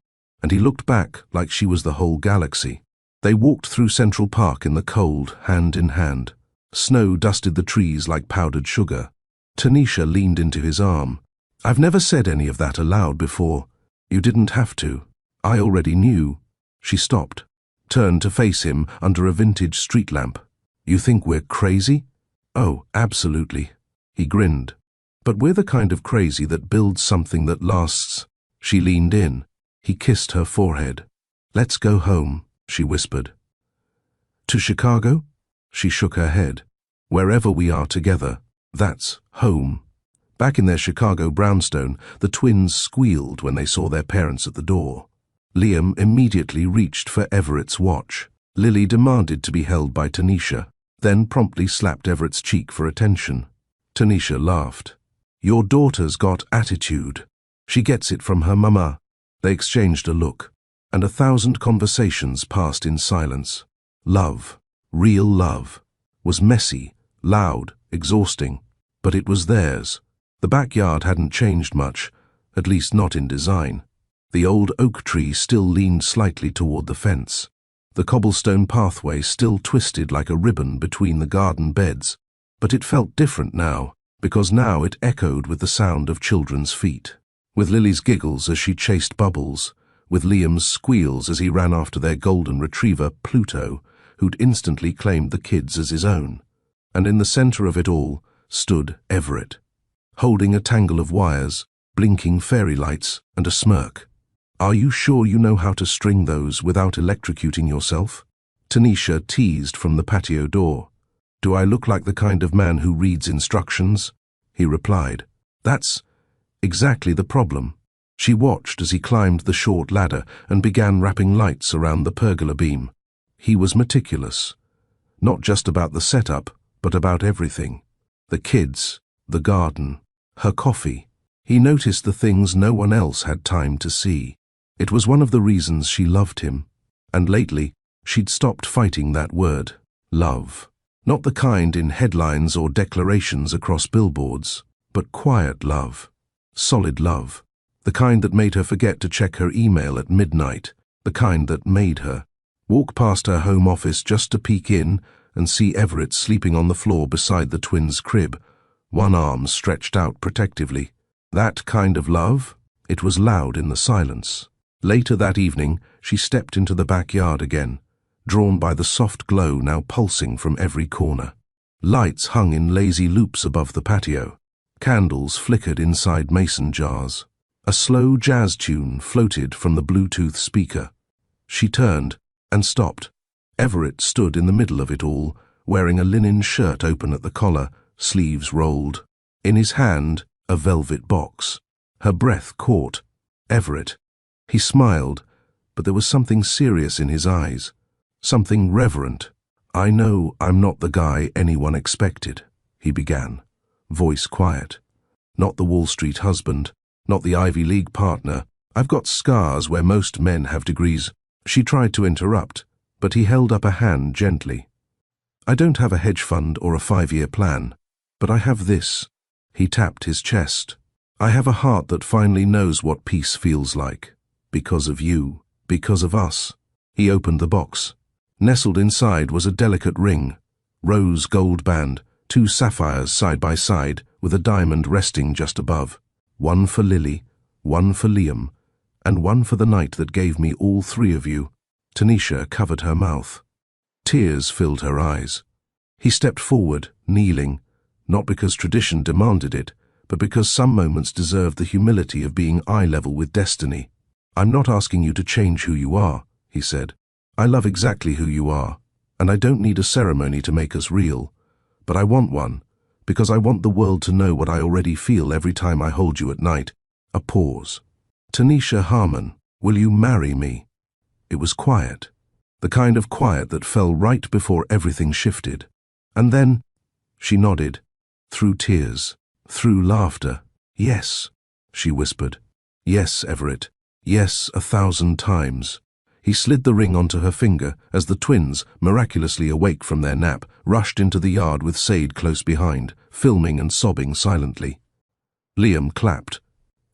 and he looked back like she was the whole galaxy. They walked through Central Park in the cold, hand in hand. Snow dusted the trees like powdered sugar. Tanisha leaned into his arm. "I've never said any of that aloud before. You didn't have to. I already knew." She stopped, turned to face him under a vintage street lamp. "You think we're crazy?" "Oh, absolutely." He grinned. "But we're the kind of crazy that builds something that lasts." She leaned in. He kissed her forehead. "Let's go home," she whispered. "To Chicago?" She shook her head. "Wherever we are together, that's home." Back in their Chicago brownstone, the twins squealed when they saw their parents at the door. Liam immediately reached for Everett's watch. Lily demanded to be held by Tanisha, then promptly slapped Everett's cheek for attention. Tanisha laughed. "Your daughter's got attitude. She gets it from her mama." They exchanged a look, and 1,000 conversations passed in silence. Love, real love, was messy, loud, exhausting, but it was theirs. The backyard hadn't changed much, at least not in design. The old oak tree still leaned slightly toward the fence. The cobblestone pathway still twisted like a ribbon between the garden beds, but it felt different now, because now it echoed with the sound of children's feet. With Lily's giggles as she chased Bubbles, with Liam's squeals as he ran after their golden retriever, Pluto, who'd instantly claimed the kids as his own. And in the center of it all stood Everett, holding a tangle of wires, blinking fairy lights, and a smirk. "Are you sure you know how to string those without electrocuting yourself?" Tanisha teased from the patio door. "Do I look like the kind of man who reads instructions?" He replied. "That's exactly the problem." She watched as he climbed the short ladder and began wrapping lights around the pergola beam. He was meticulous, not just about the setup, but about everything. The kids, the garden, her coffee. He noticed the things no one else had time to see. It was one of the reasons she loved him, and lately she'd stopped fighting that word, love. Not the kind in headlines or declarations across billboards, but quiet love. Solid love. The kind that made her forget to check her email at midnight. The kind that made her walk past her home office just to peek in and see Everett sleeping on the floor beside the twins' crib, one arm stretched out protectively. That kind of love? It was loud in the silence. Later that evening, she stepped into the backyard again, drawn by the soft glow now pulsing from every corner. Lights hung in lazy loops above the patio. Candles flickered inside mason jars. A slow jazz tune floated from the Bluetooth speaker. She turned and stopped. Everett stood in the middle of it all, wearing a linen shirt open at the collar, sleeves rolled. In his hand, a velvet box. Her breath caught. Everett. He smiled, but there was something serious in his eyes. Something reverent. "I know I'm not the guy anyone expected," he began, voice quiet. "Not the Wall Street husband, not the Ivy League partner. I've got scars where most men have degrees." She tried to interrupt, but he held up a hand gently. "I don't have a hedge fund or a 5-year plan, but I have this." He tapped his chest. "I have a heart that finally knows what peace feels like. Because of you, because of us." He opened the box. Nestled inside was a delicate ring, rose gold band, 2 sapphires side by side with a diamond resting just above. One for Lily, one for Liam, and one for the night that gave me all 3 of you. Tanisha covered her mouth. Tears filled her eyes. He stepped forward, kneeling, not because tradition demanded it, but because some moments deserved the humility of being eye-level with destiny. "I'm not asking you to change who you are," he said. "I love exactly who you are, and I don't need a ceremony to make us real. But I want one, because I want the world to know what I already feel every time I hold you at night." A pause. "Tanisha Harmon, will you marry me?" It was quiet, the kind of quiet that fell right before everything shifted. And then, she nodded, through tears, through laughter. "Yes," she whispered. "Yes, Everett. Yes, 1,000 times." He slid the ring onto her finger as the twins, miraculously awake from their nap, rushed into the yard with Sade close behind, filming and sobbing silently. Liam clapped.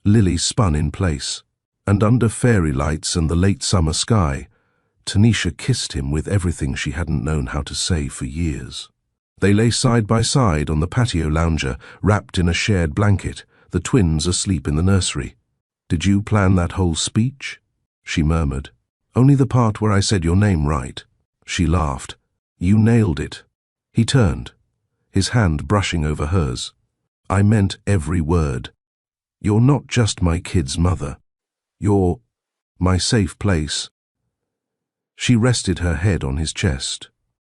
Lily spun in place. And under fairy lights and the late summer sky, Tanisha kissed him with everything she hadn't known how to say for years. They lay side by side on the patio lounger, wrapped in a shared blanket, the twins asleep in the nursery. "Did you plan that whole speech?" she murmured. "Only the part where I said your name right." She laughed. "You nailed it." He turned, his hand brushing over hers. "I meant every word. You're not just my kid's mother. You're my safe place." She rested her head on his chest.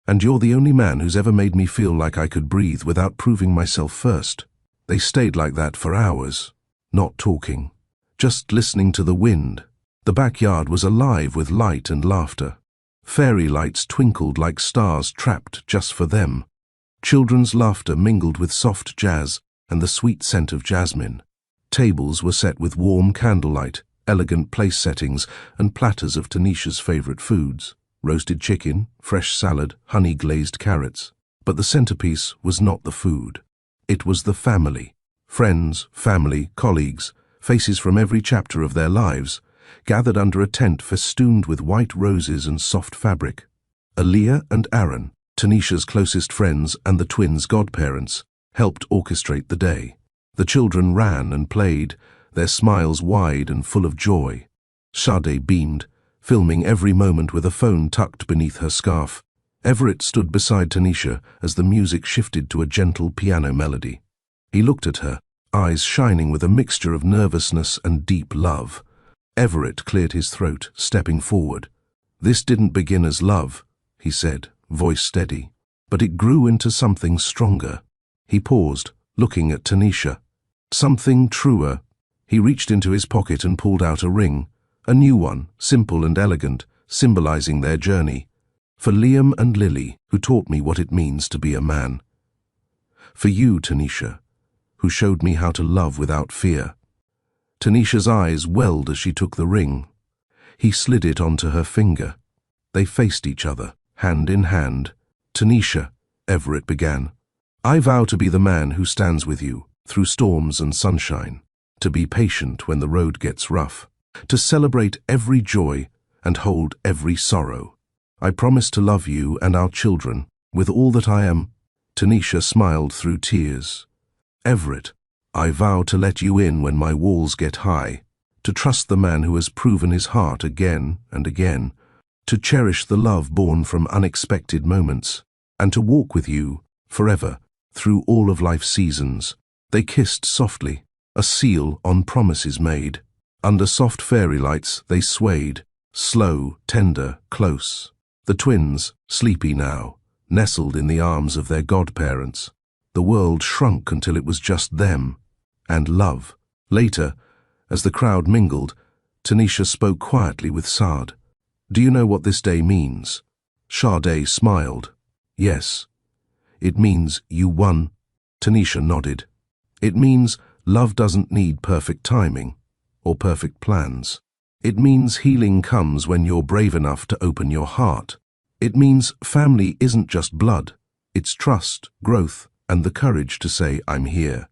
"And you're the only man who's ever made me feel like I could breathe without proving myself first." They stayed like that for hours, not talking, just listening to the wind, The backyard was alive with light and laughter. Fairy lights twinkled like stars trapped just for them. Children's laughter mingled with soft jazz and the sweet scent of jasmine. Tables were set with warm candlelight, elegant place settings, and platters of Tanisha's favorite foods: roasted chicken, fresh salad, honey-glazed carrots. But the centerpiece was not the food. It was the family. Friends, family, colleagues, faces from every chapter of their lives, gathered under a tent festooned with white roses and soft fabric. Aaliyah and Aaron, Tanisha's closest friends and the twins' godparents, helped orchestrate the day. The children ran and played, their smiles wide and full of joy. Sade beamed, filming every moment with a phone tucked beneath her scarf. Everett stood beside Tanisha as the music shifted to a gentle piano melody. He looked at her, eyes shining with a mixture of nervousness and deep love. Everett cleared his throat, stepping forward. "This didn't begin as love," he said, voice steady, "but it grew into something stronger." He paused, looking at Tanisha. "Something truer." He reached into his pocket and pulled out a ring, a new one, simple and elegant, symbolizing their journey. "For Liam and Lily, who taught me what it means to be a man. For you, Tanisha, who showed me how to love without fear." Tanisha's eyes welled as she took the ring. He slid it onto her finger. They faced each other, hand in hand. "Tanisha," Everett began, "I vow to be the man who stands with you, through storms and sunshine, to be patient when the road gets rough, to celebrate every joy and hold every sorrow. I promise to love you and our children with all that I am." Tanisha smiled through tears. "Everett, I vow to let you in when my walls get high, to trust the man who has proven his heart again and again, to cherish the love born from unexpected moments, and to walk with you forever through all of life's seasons." They kissed softly, a seal on promises made. Under soft fairy lights they swayed, slow, tender, close. The twins, sleepy now, nestled in the arms of their godparents. The world shrunk until it was just them and love. Later, as the crowd mingled, Tanisha spoke quietly with Sade. "Do you know what this day means?" Sade smiled. "Yes. It means you won." Tanisha nodded. "It means love doesn't need perfect timing or perfect plans. It means healing comes when you're brave enough to open your heart. It means family isn't just blood. It's trust, growth, and the courage to say, 'I'm here.'"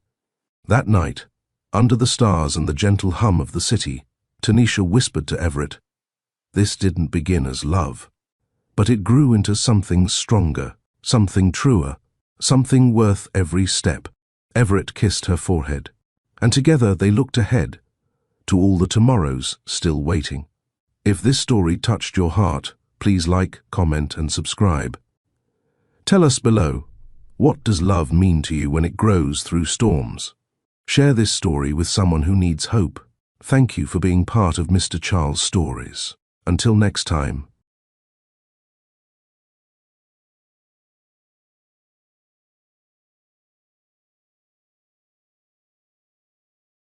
That night, under the stars and the gentle hum of the city, Tanisha whispered to Everett, "This didn't begin as love, but it grew into something stronger, something truer, something worth every step." Everett kissed her forehead, and together they looked ahead to all the tomorrows still waiting. If this story touched your heart, please like, comment, and subscribe. Tell us below, what does love mean to you when it grows through storms? Share this story with someone who needs hope. Thank you for being part of Mr. Charles Stories. Until next time.